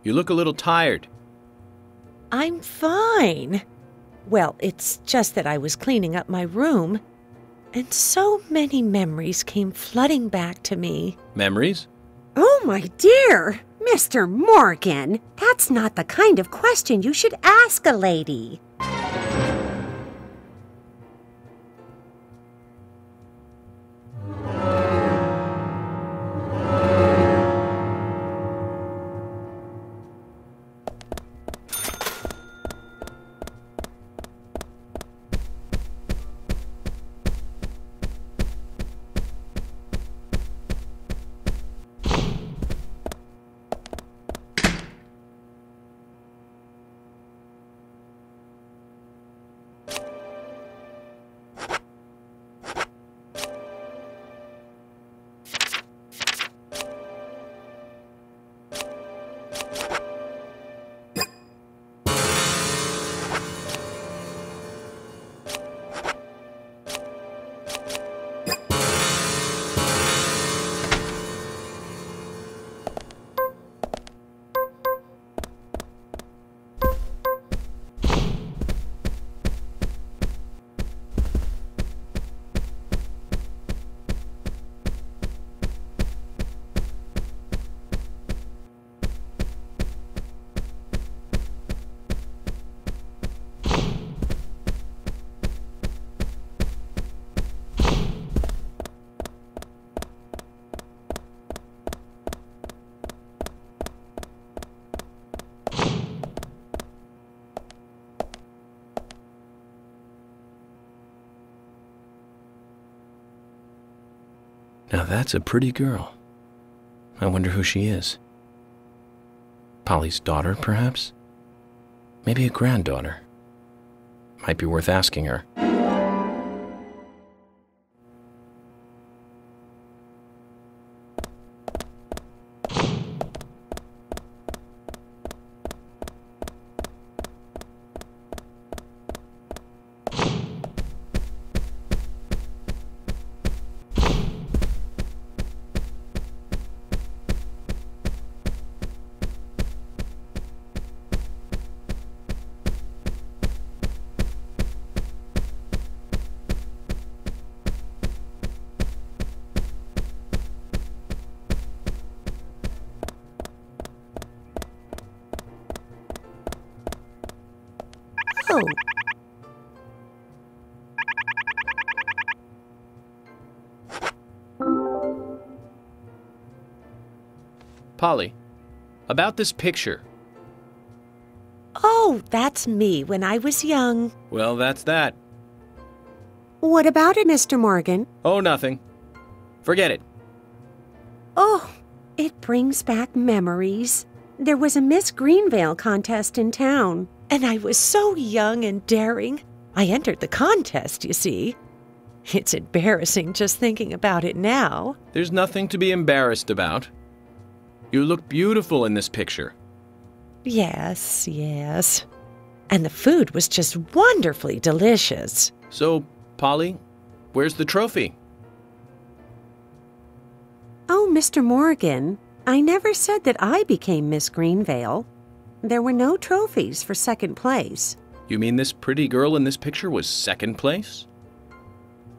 You look a little tired. I'm fine. Well, it's just that I was cleaning up my room, and so many memories came flooding back to me. Memories? Oh, my dear, Mr. Morgan, that's not the kind of question you should ask a lady. Now that's a pretty girl. I wonder who she is. Polly's daughter, perhaps? Maybe a granddaughter. Might be worth asking her. Oh. Polly, about this picture. Oh, that's me when I was young. Well, that's that. What about it, Mr. Morgan? Oh, nothing. Forget it. Oh, it brings back memories. There was a Miss Greenvale contest in town. And I was so young and daring. I entered the contest, you see. It's embarrassing just thinking about it now. There's nothing to be embarrassed about. You look beautiful in this picture. Yes, yes. And the food was just wonderfully delicious. So, Polly, where's the trophy? Oh, Mr. Morgan, I never said that I became Miss Greenvale. There were no trophies for second place. You mean this pretty girl in this picture was second place?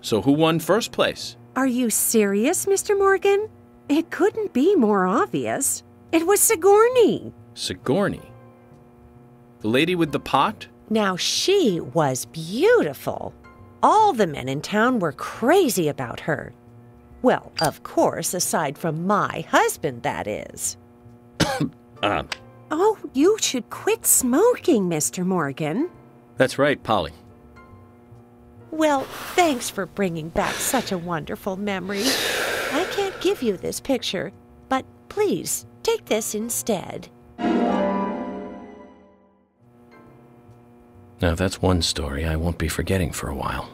So who won first place? Are you serious, Mr. Morgan? It couldn't be more obvious. It was Sigourney. Sigourney? The lady with the pot? Now, she was beautiful. All the men in town were crazy about her. Well, of course, aside from my husband, that is. Oh, you should quit smoking, Mr. Morgan. That's right, Polly. Well, thanks for bringing back such a wonderful memory. I can't give you this picture, but please take this instead. Now, that's one story I won't be forgetting for a while.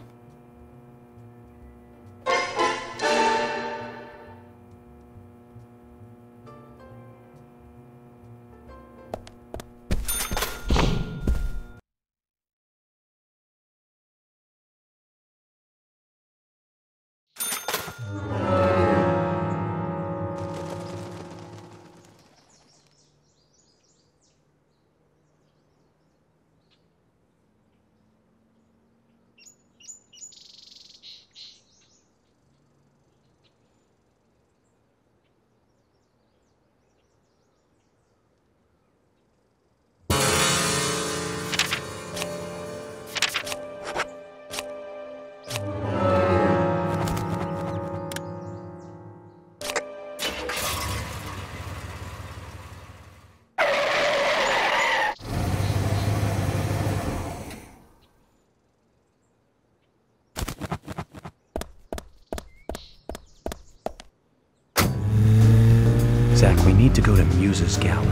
Zach, we need to go to Muse's Gallery.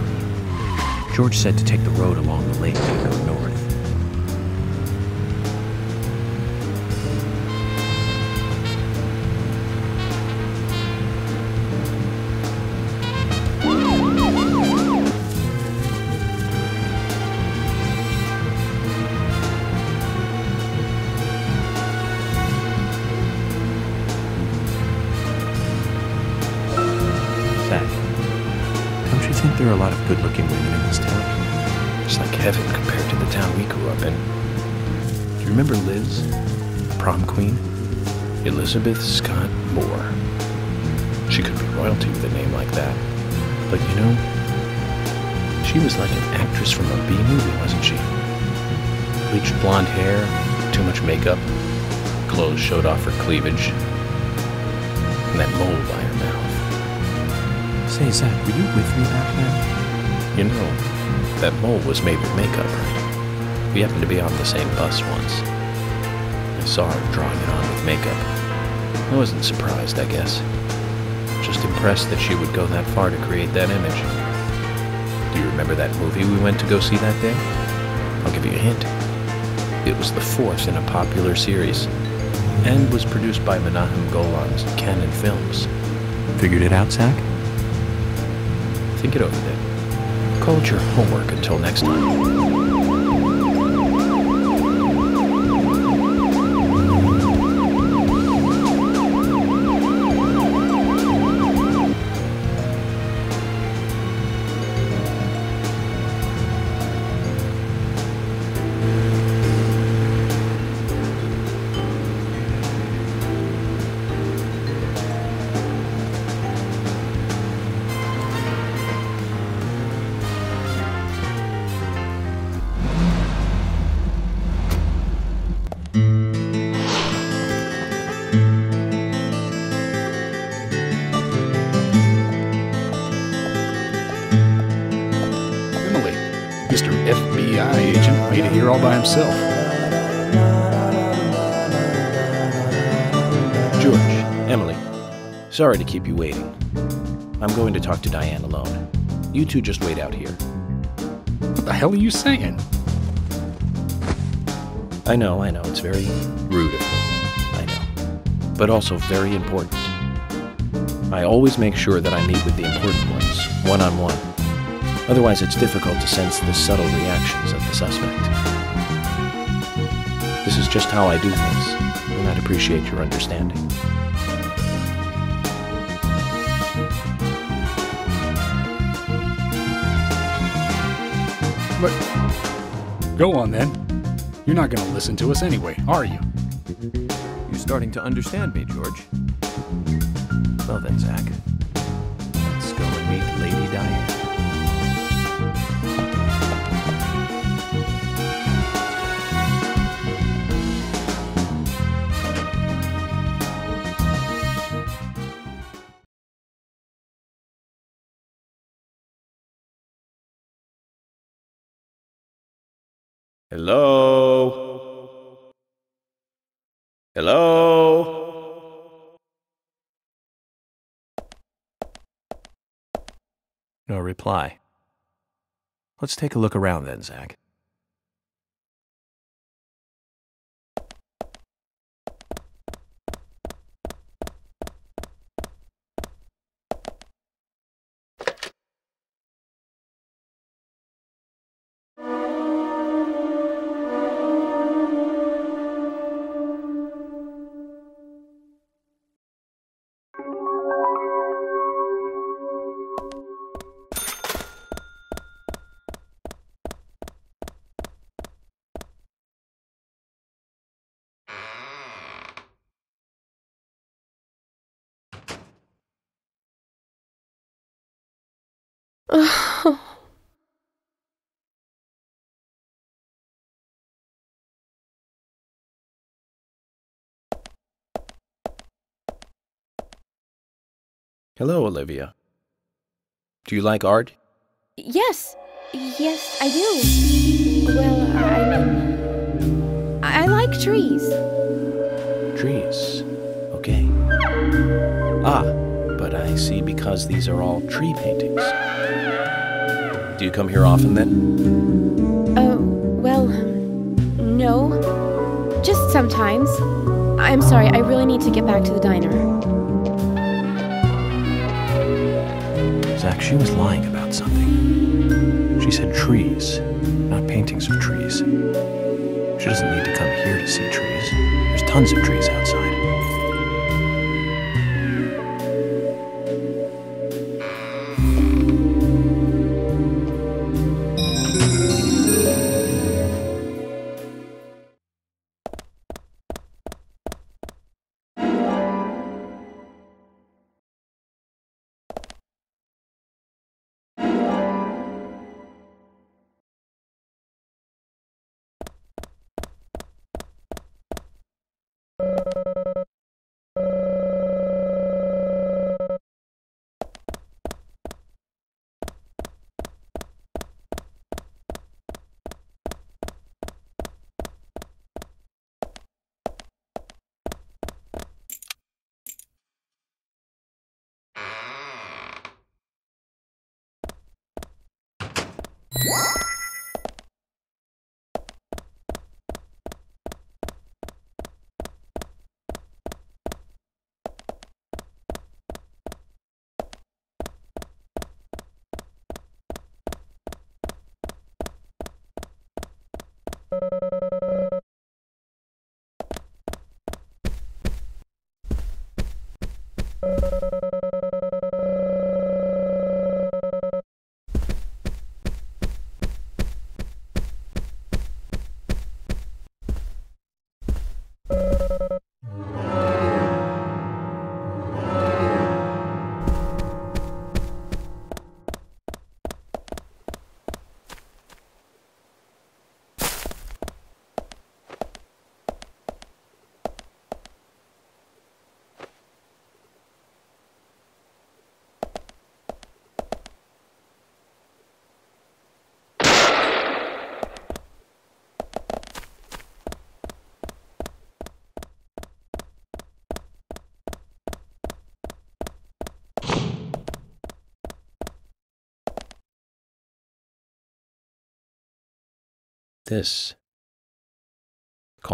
George said to take the road along the lake and go north. There are a lot of good-looking women in this town. It's like heaven compared to the town we grew up in. Do you remember Liz, the prom queen? Elizabeth Scott Moore. She could be royalty with a name like that. But you know, she was like an actress from a B-movie, wasn't she? Bleached blonde hair, too much makeup, clothes showed off her cleavage, and that mole by her mouth. Say, Zach, were you with me back then? You know, that mole was made with makeup, right? We happened to be on the same bus once. I saw her drawing it on with makeup. I wasn't surprised, I guess. Just impressed that she would go that far to create that image. Do you remember that movie we went to go see that day? I'll give you a hint. It was the fourth in a popular series, and was produced by Menahem Golan's Canon Films. Figured it out, Zach? Think it over then. Call it your homework until next time. Mr. FBI agent made it here all by himself. George, Emily, sorry to keep you waiting. I'm going to talk to Diane alone. You two just wait out here. What the hell are you saying? I know, it's very rude of me. I know. But also very important. I always make sure that I meet with the important ones, one-on-one. Otherwise, it's difficult to sense the subtle reactions of the suspect. This is just how I do things, and I'd appreciate your understanding. But go on then. You're not going to listen to us anyway, are you? You're starting to understand me, George. Well then, Zach, let's go and meet Lady Diane. Hello? Hello? No reply. Let's take a look around then, Zach. Oh. Hello, Olivia. Do you like art? Yes, I do. Well, I like trees. Trees. Okay. Ah, but I see because these are all tree paintings. Do you come here often then? Well, no. Just sometimes. I'm sorry, I really need to get back to the diner. Zach, she was lying about something. She said trees, not paintings of trees. She doesn't need to come here to see trees. There's tons of trees outside.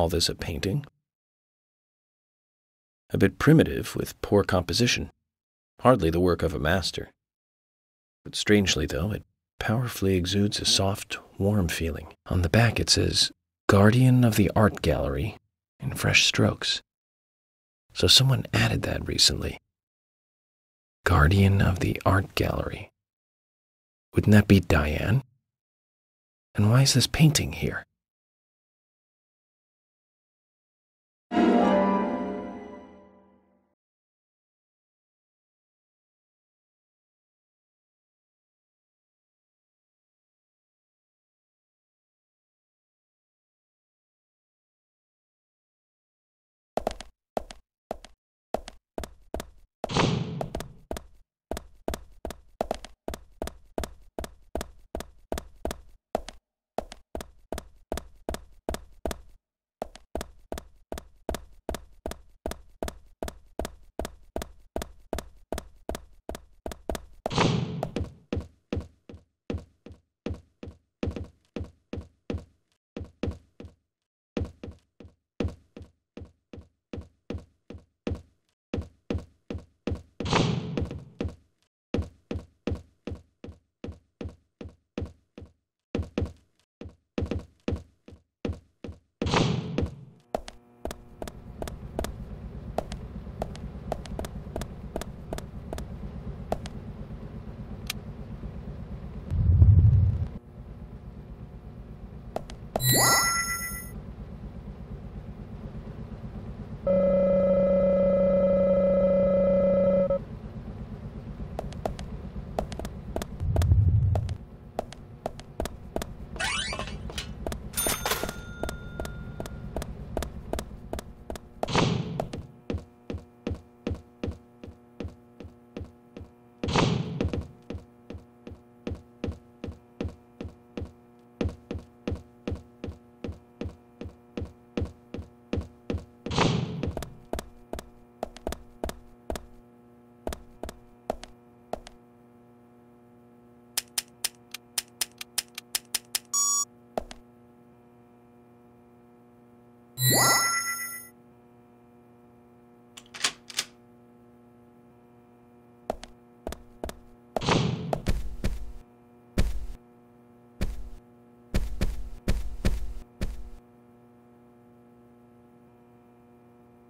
Call this a painting? A bit primitive with poor composition. Hardly the work of a master. But strangely, though, it powerfully exudes a soft, warm feeling. On the back it says, Guardian of the Art Gallery, in fresh strokes. So someone added that recently. Guardian of the Art Gallery. Wouldn't that be Diane? And why is this painting here?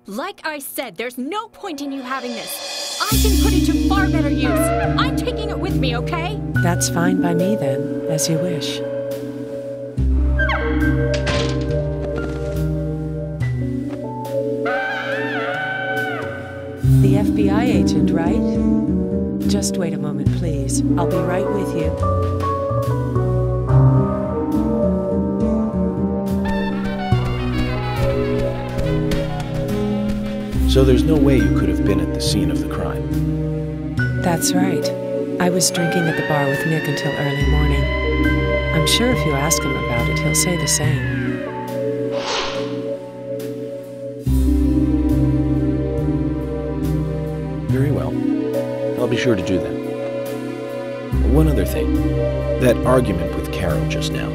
Like I said, there's no point in you having this. I can put it to far better use. I'm taking it with me, okay? That's fine by me then, as you wish. The FBI agent, right? Just wait a moment, please. I'll be right with you. So there's no way you could have been at the scene of the crime. That's right. I was drinking at the bar with Nick until early morning. I'm sure if you ask him about it, he'll say the same. Very well. I'll be sure to do that. One other thing. That argument with Carol just now.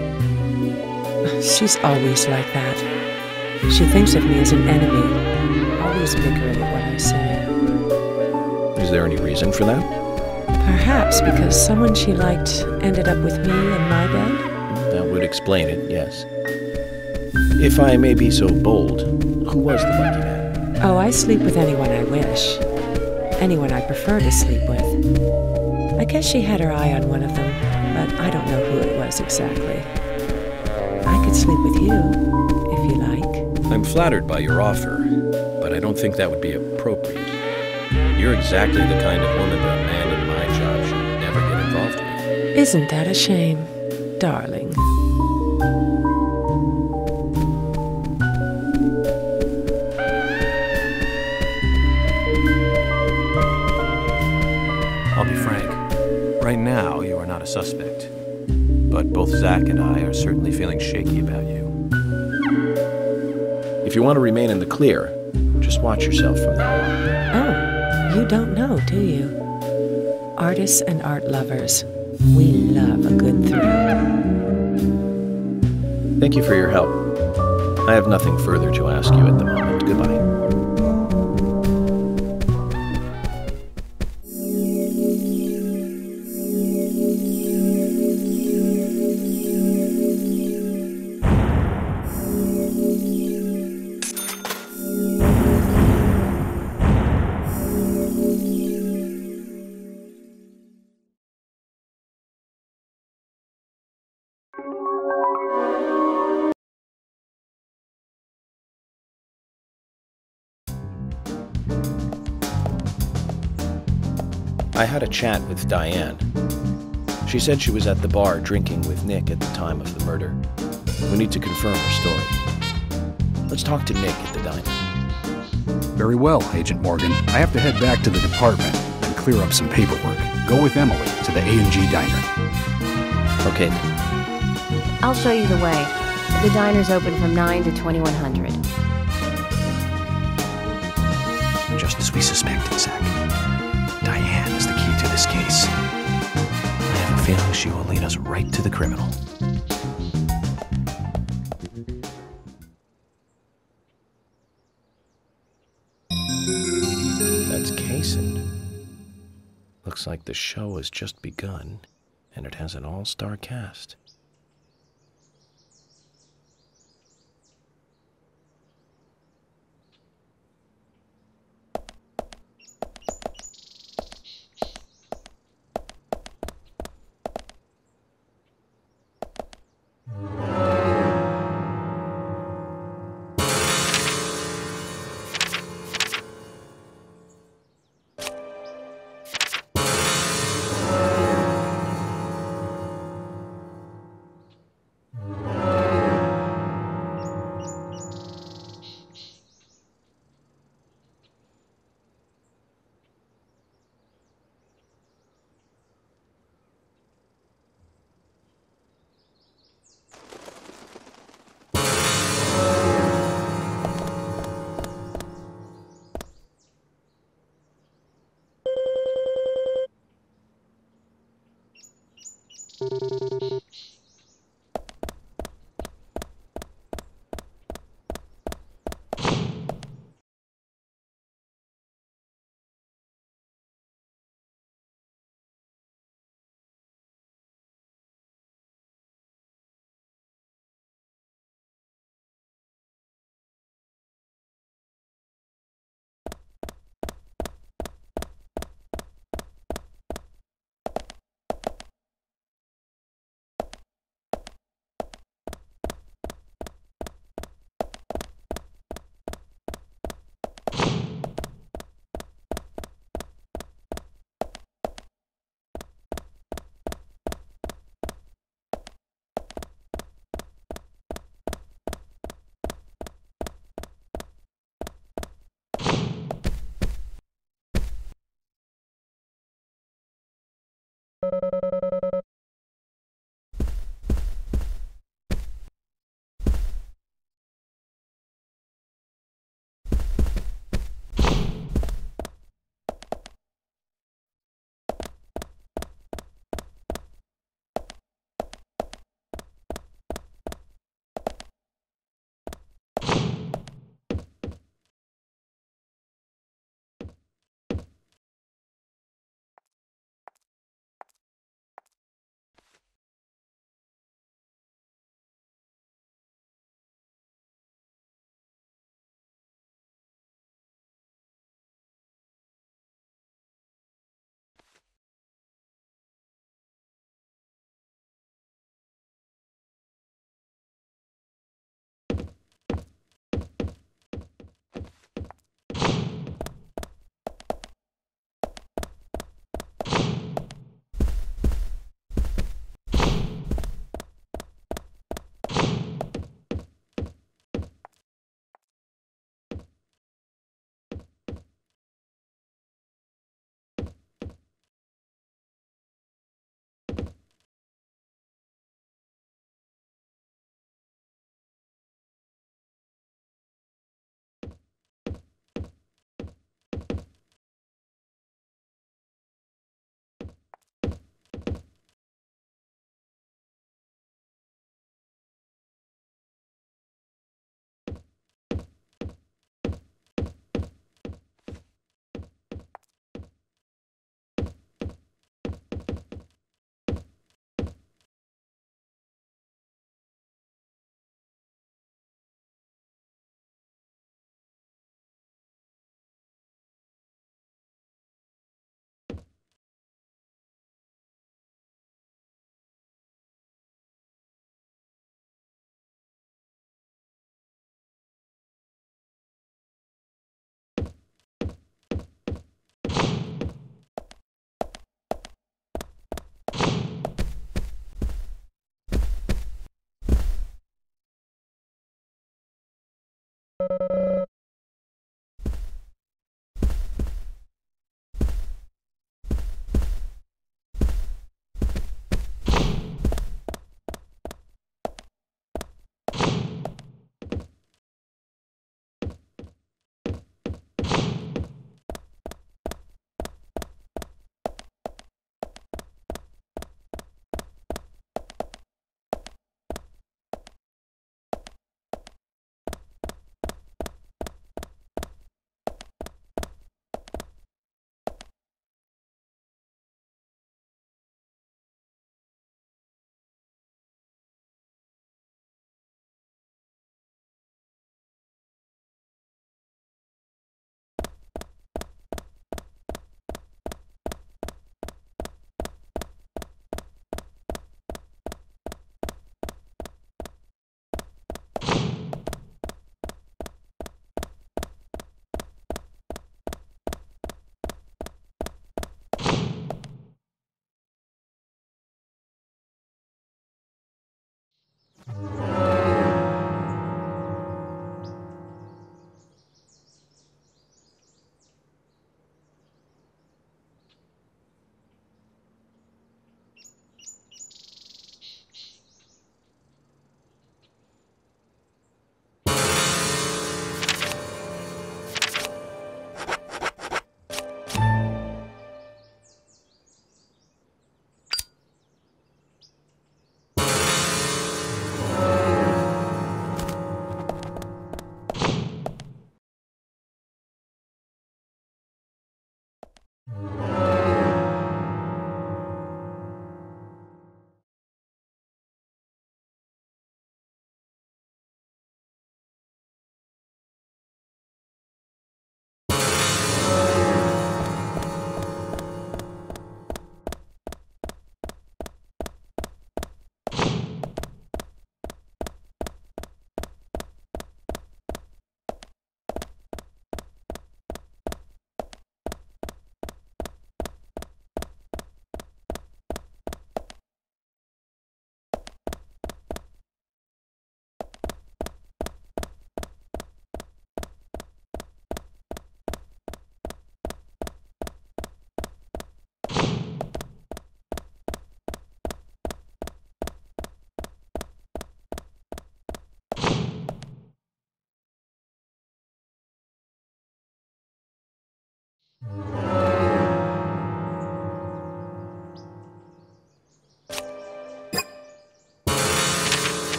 She's always like that. She thinks of me as an enemy. Always bickering at what I say. Is there any reason for that? Perhaps because someone she liked ended up with me in my bed? That would explain it, yes. If I may be so bold, who was the lucky man? Oh, I sleep with anyone I wish. Anyone I prefer to sleep with. I guess she had her eye on one of them, but I don't know who it was exactly. I could sleep with you, if you like. I'm flattered by your offer, but I don't think that would be appropriate. You're exactly the kind of woman that a man in my job should never get involved with. Isn't that a shame, darling? I'll be frank. Right now, you are not a suspect. But both Zach and I are certainly feeling shaky about you. If you want to remain in the clear, just watch yourself from now on. Oh, you don't know, do you? Artists and art lovers, we love a good thrill. Thank you for your help. I have nothing further to ask you at the moment. Goodbye. I had a chat with Diane. She said she was at the bar drinking with Nick at the time of the murder. We need to confirm her story. Let's talk to Nick at the diner. Very well, Agent Morgan. I have to head back to the department and clear up some paperwork. Go with Emily to the A&G diner. Okay. I'll show you the way. The diner's open from 9 to 2100. Just as we suspected, Zach. Diane is the key to this case. I have a feeling she will lead us right to the criminal. That's Kaysen. Looks like the show has just begun, and it has an all-star cast.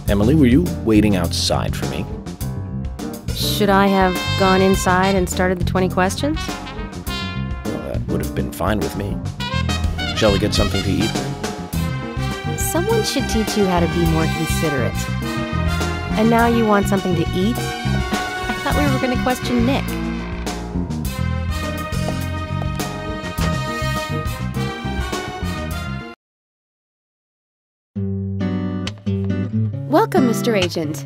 Emily, were you waiting outside for me? Should I have gone inside and started the 20 questions? Well, that would have been fine with me. Shall we get something to eat then? Someone should teach you how to be more considerate. And now you want something to eat? I thought we were going to question Nick. Welcome, Mr. Agent.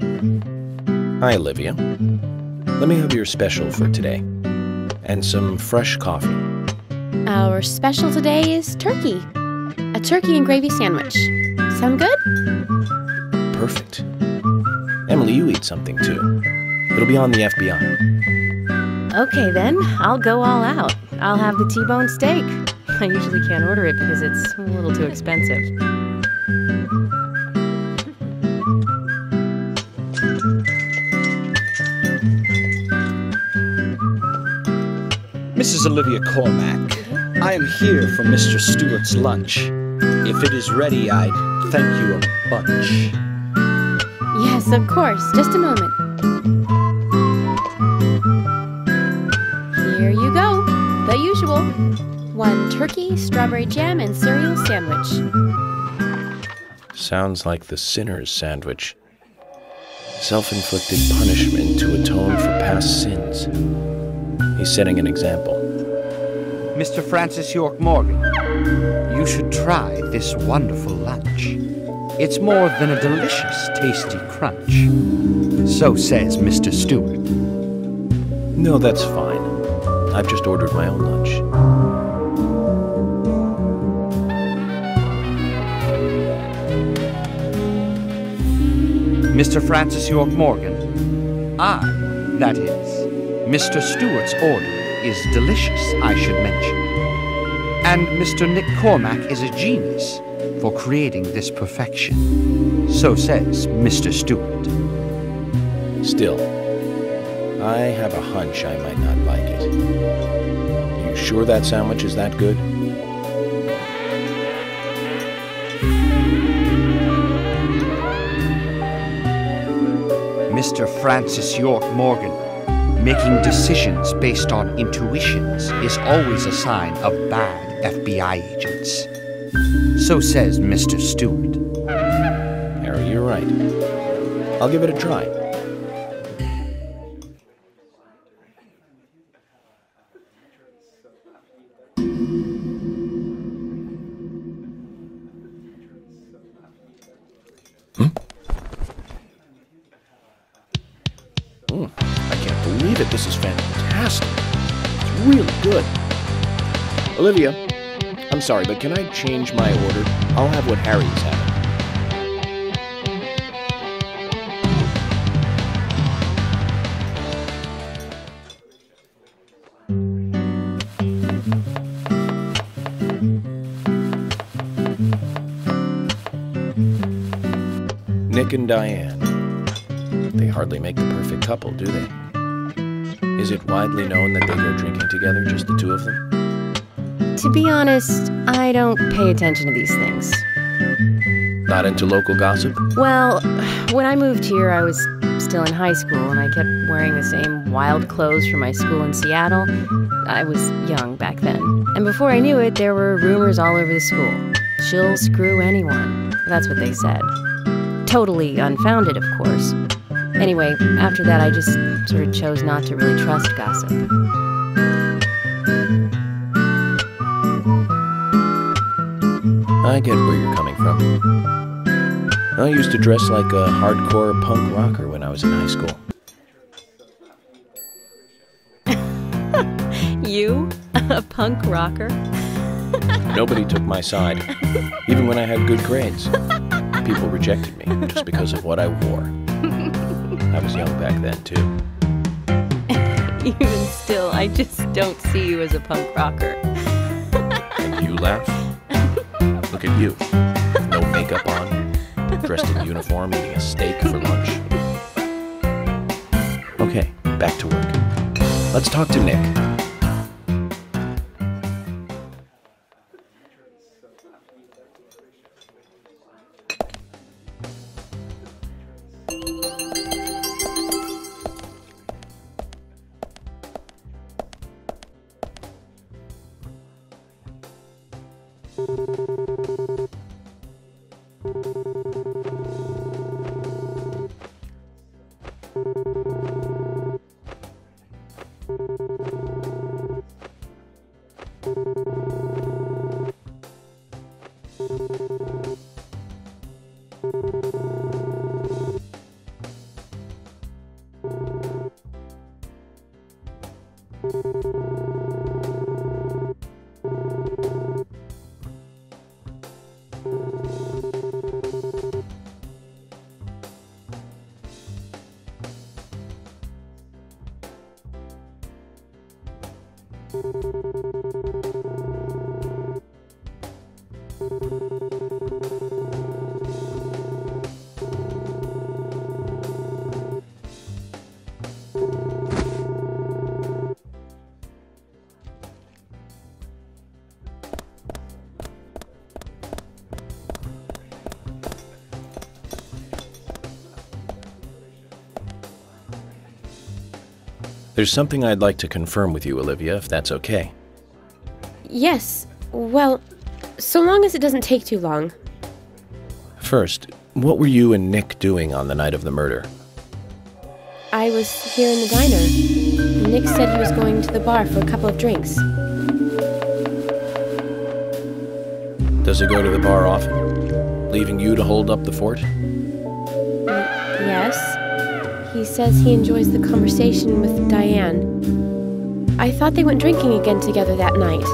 Hi, Olivia. Let me have your special for today. And some fresh coffee. Our special today is turkey. A turkey and gravy sandwich. Sound good? Perfect. Emily, you eat something too. It'll be on the FBI. Okay then, I'll go all out. I'll have the T-bone steak. I usually can't order it because it's a little too expensive. is Olivia Cormack. I am here for Mr. Stewart's lunch. If it is ready, I'd thank you a bunch. Yes, of course. Just a moment. Here you go. The usual. 1 turkey, strawberry jam, and cereal sandwich. Sounds like the sinner's sandwich. Self-inflicted punishment to atone for past sins. He's setting an example. Mr. Francis York Morgan, you should try this wonderful lunch. It's more than a delicious, tasty crunch. So says Mr. Stewart. No, that's fine. I've just ordered my own lunch. Mr. Francis York Morgan, that is, Mr. Stewart's order is delicious, I should mention. And Mr. Nick Cormack is a genius for creating this perfection. So says Mr. Stewart. Still, I have a hunch I might not like it. You sure that sandwich is that good? Mr. Francis York Morgan, making decisions based on intuitions is always a sign of bad FBI agents. So says Mr. Stewart. Harry, you're right. I'll give it a try. I can't believe it. This is fantastic. It's really good. Olivia, I'm sorry, but can I change my order? I'll have what Harry's having. Nick and Diane. They hardly make the perfect couple, do they? Is it widely known that they go drinking together, just the two of them? To be honest, I don't pay attention to these things. Not into local gossip? Well, when I moved here, I was still in high school, and I kept wearing the same wild clothes from my school in Seattle. I was young back then. And before I knew it, there were rumors all over the school. She'll screw anyone. That's what they said. Totally unfounded, of course. Anyway, after that, I just sort of chose not to really trust gossip. I get where you're coming from. I used to dress like a hardcore punk rocker when I was in high school. You? A punk rocker? Nobody took my side, even when I had good grades. People rejected me just because of what I wore. I was young back then, too. Even still, I just don't see you as a punk rocker. And you laugh? Look at you. No makeup on, dressed in uniform, eating a steak for lunch. Okay, back to work. Let's talk to Nick. There's something I'd like to confirm with you, Olivia, if that's okay. Yes, well, so long as it doesn't take too long. First, what were you and Nick doing on the night of the murder? I was here in the diner. Nick said he was going to the bar for a couple of drinks. Does he go to the bar often, leaving you to hold up the fort? Yes. He says he enjoys the conversation with Diane. I thought they went drinking again together that night.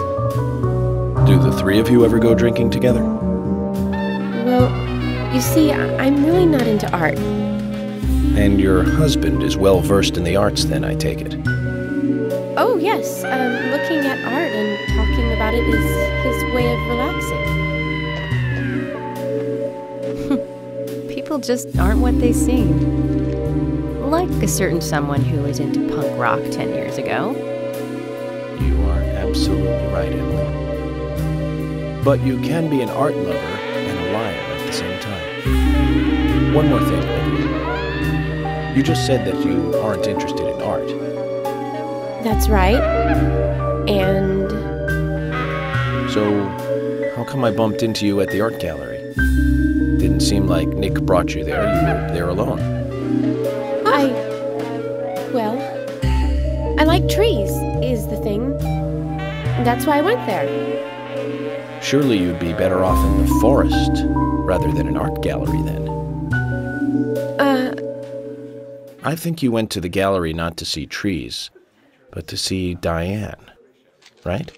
Do the three of you ever go drinking together? Well, you see, I'm really not into art. And your husband is well versed in the arts then, I take it? Oh, yes. Looking at art and talking about it is his way of relaxing. People just aren't what they seem. Like a certain someone who was into punk rock 10 years ago. You are absolutely right, Emily. But you can be an art lover and a liar at the same time. One more thing, Olivia. You just said that you aren't interested in art. That's right. And... So, how come I bumped into you at the art gallery? Didn't seem like Nick brought you there. You were there alone. Well, I like trees, is the thing. That's why I went there. Surely you'd be better off in the forest rather than an art gallery then. I think you went to the gallery not to see trees, but to see Diane, right?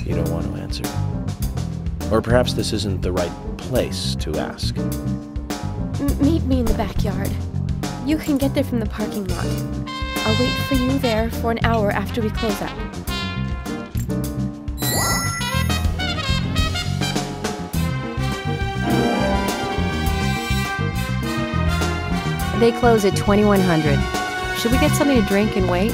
You don't want to answer. Or perhaps this isn't the right place to ask. Meet me in the backyard. You can get there from the parking lot. I'll wait for you there for an hour after we close up. They close at 2100. Should we get something to drink and wait?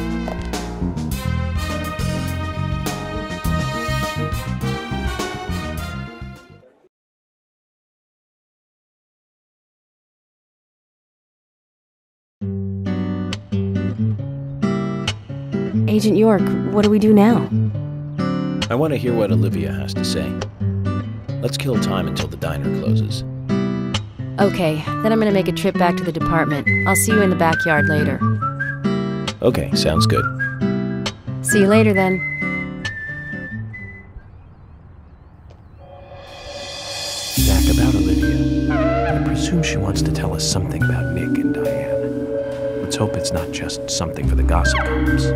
Agent York, what do we do now? I want to hear what Olivia has to say. Let's kill time until the diner closes. Okay, then I'm gonna make a trip back to the department. I'll see you in the backyard later. Okay, sounds good. See you later then. Zach, about Olivia. I presume she wants to tell us something about Nick and Diane. Let's hope it's not just something for the gossip columns.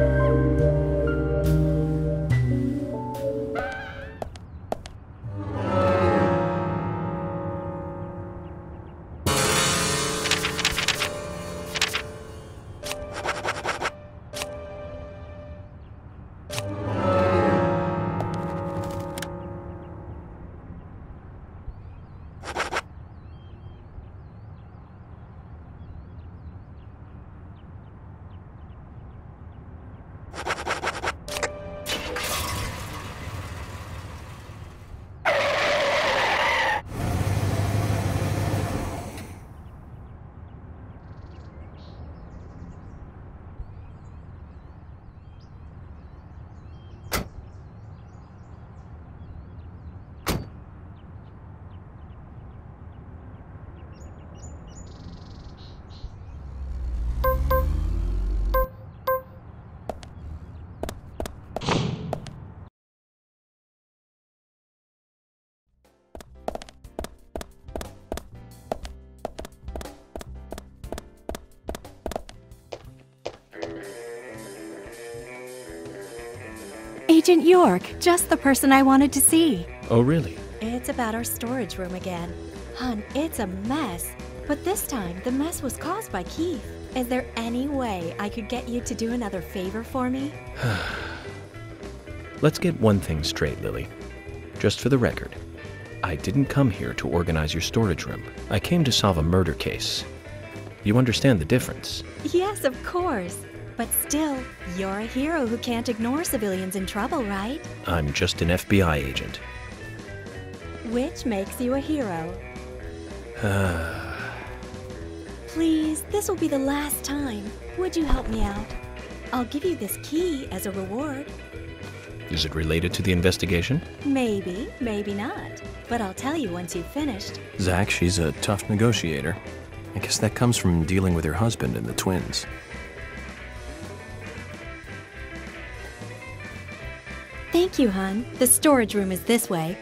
Agent York, just the person I wanted to see. Oh, really? It's about our storage room again. Hun, it's a mess. But this time, the mess was caused by Keith. Is there any way I could get you to do another favor for me? Let's get one thing straight, Lily. Just for the record, I didn't come here to organize your storage room. I came to solve a murder case. You understand the difference? Yes, of course. But still, you're a hero who can't ignore civilians in trouble, right? I'm just an FBI agent. Which makes you a hero. Please, this will be the last time. Would you help me out? I'll give you this key as a reward. Is it related to the investigation? Maybe, maybe not. But I'll tell you once you've finished. Zach, she's a tough negotiator. I guess that comes from dealing with her husband and the twins. Thank you, hon. The storage room is this way.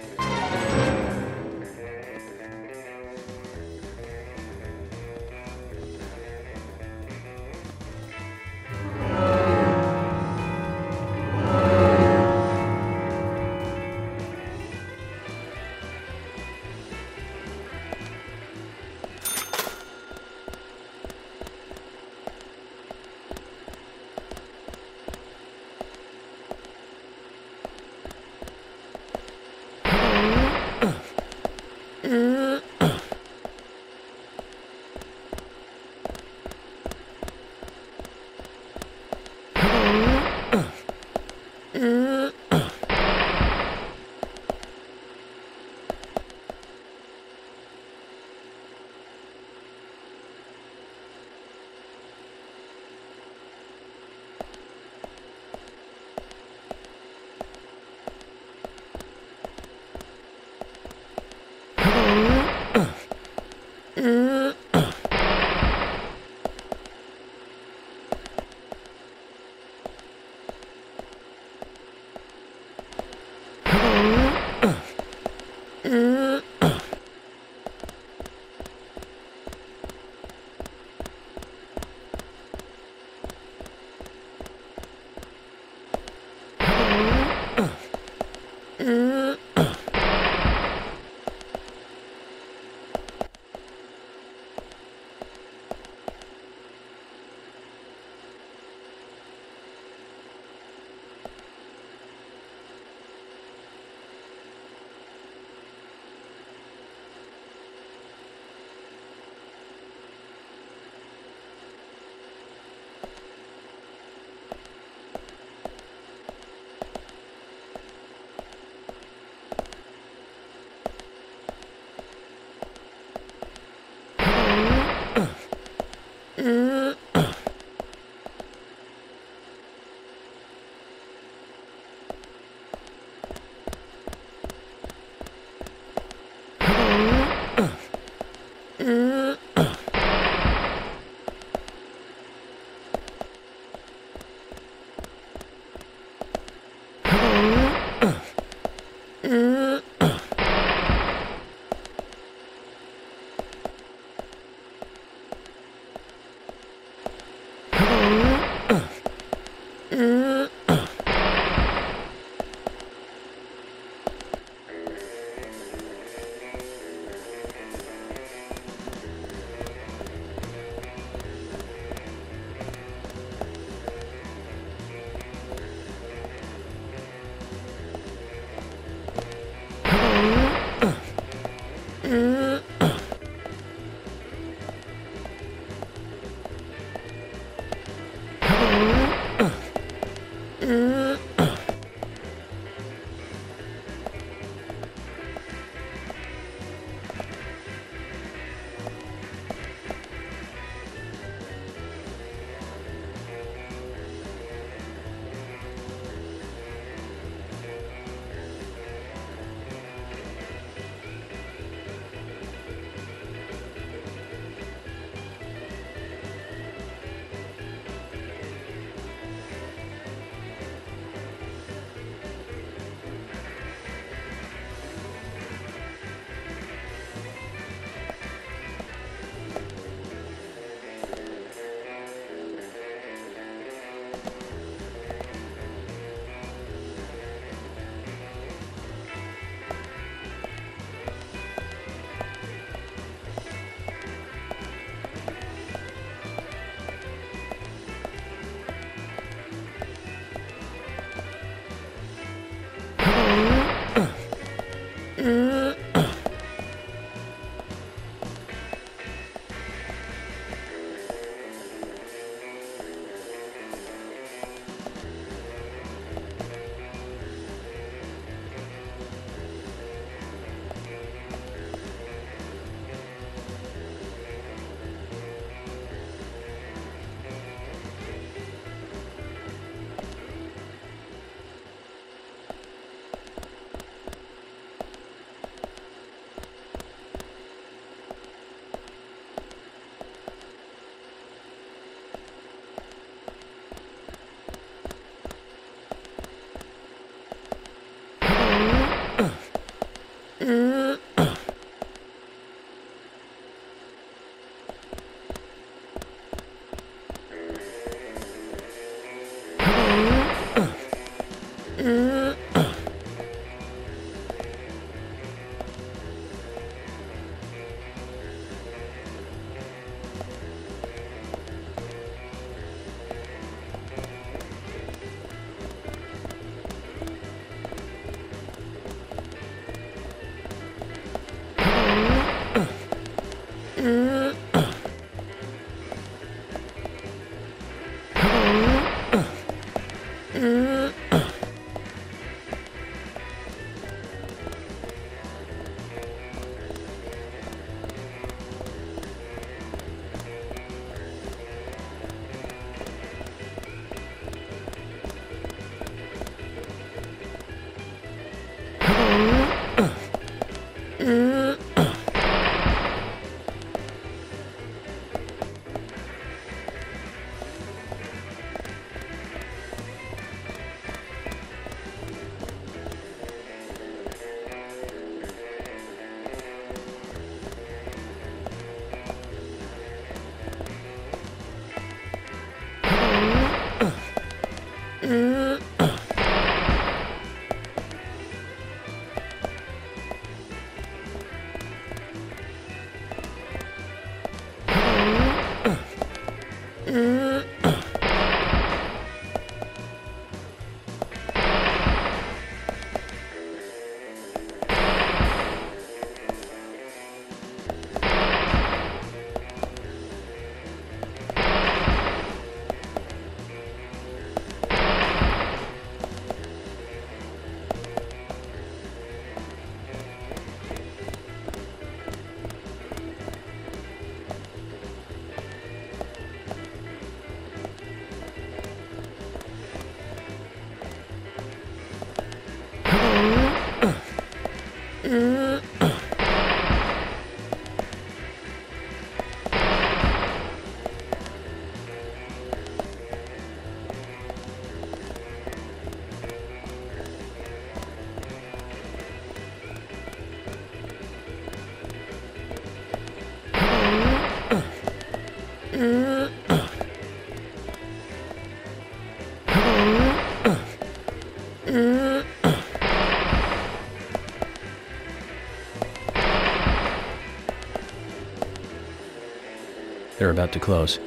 They're about to close.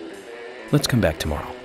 Let's come back tomorrow.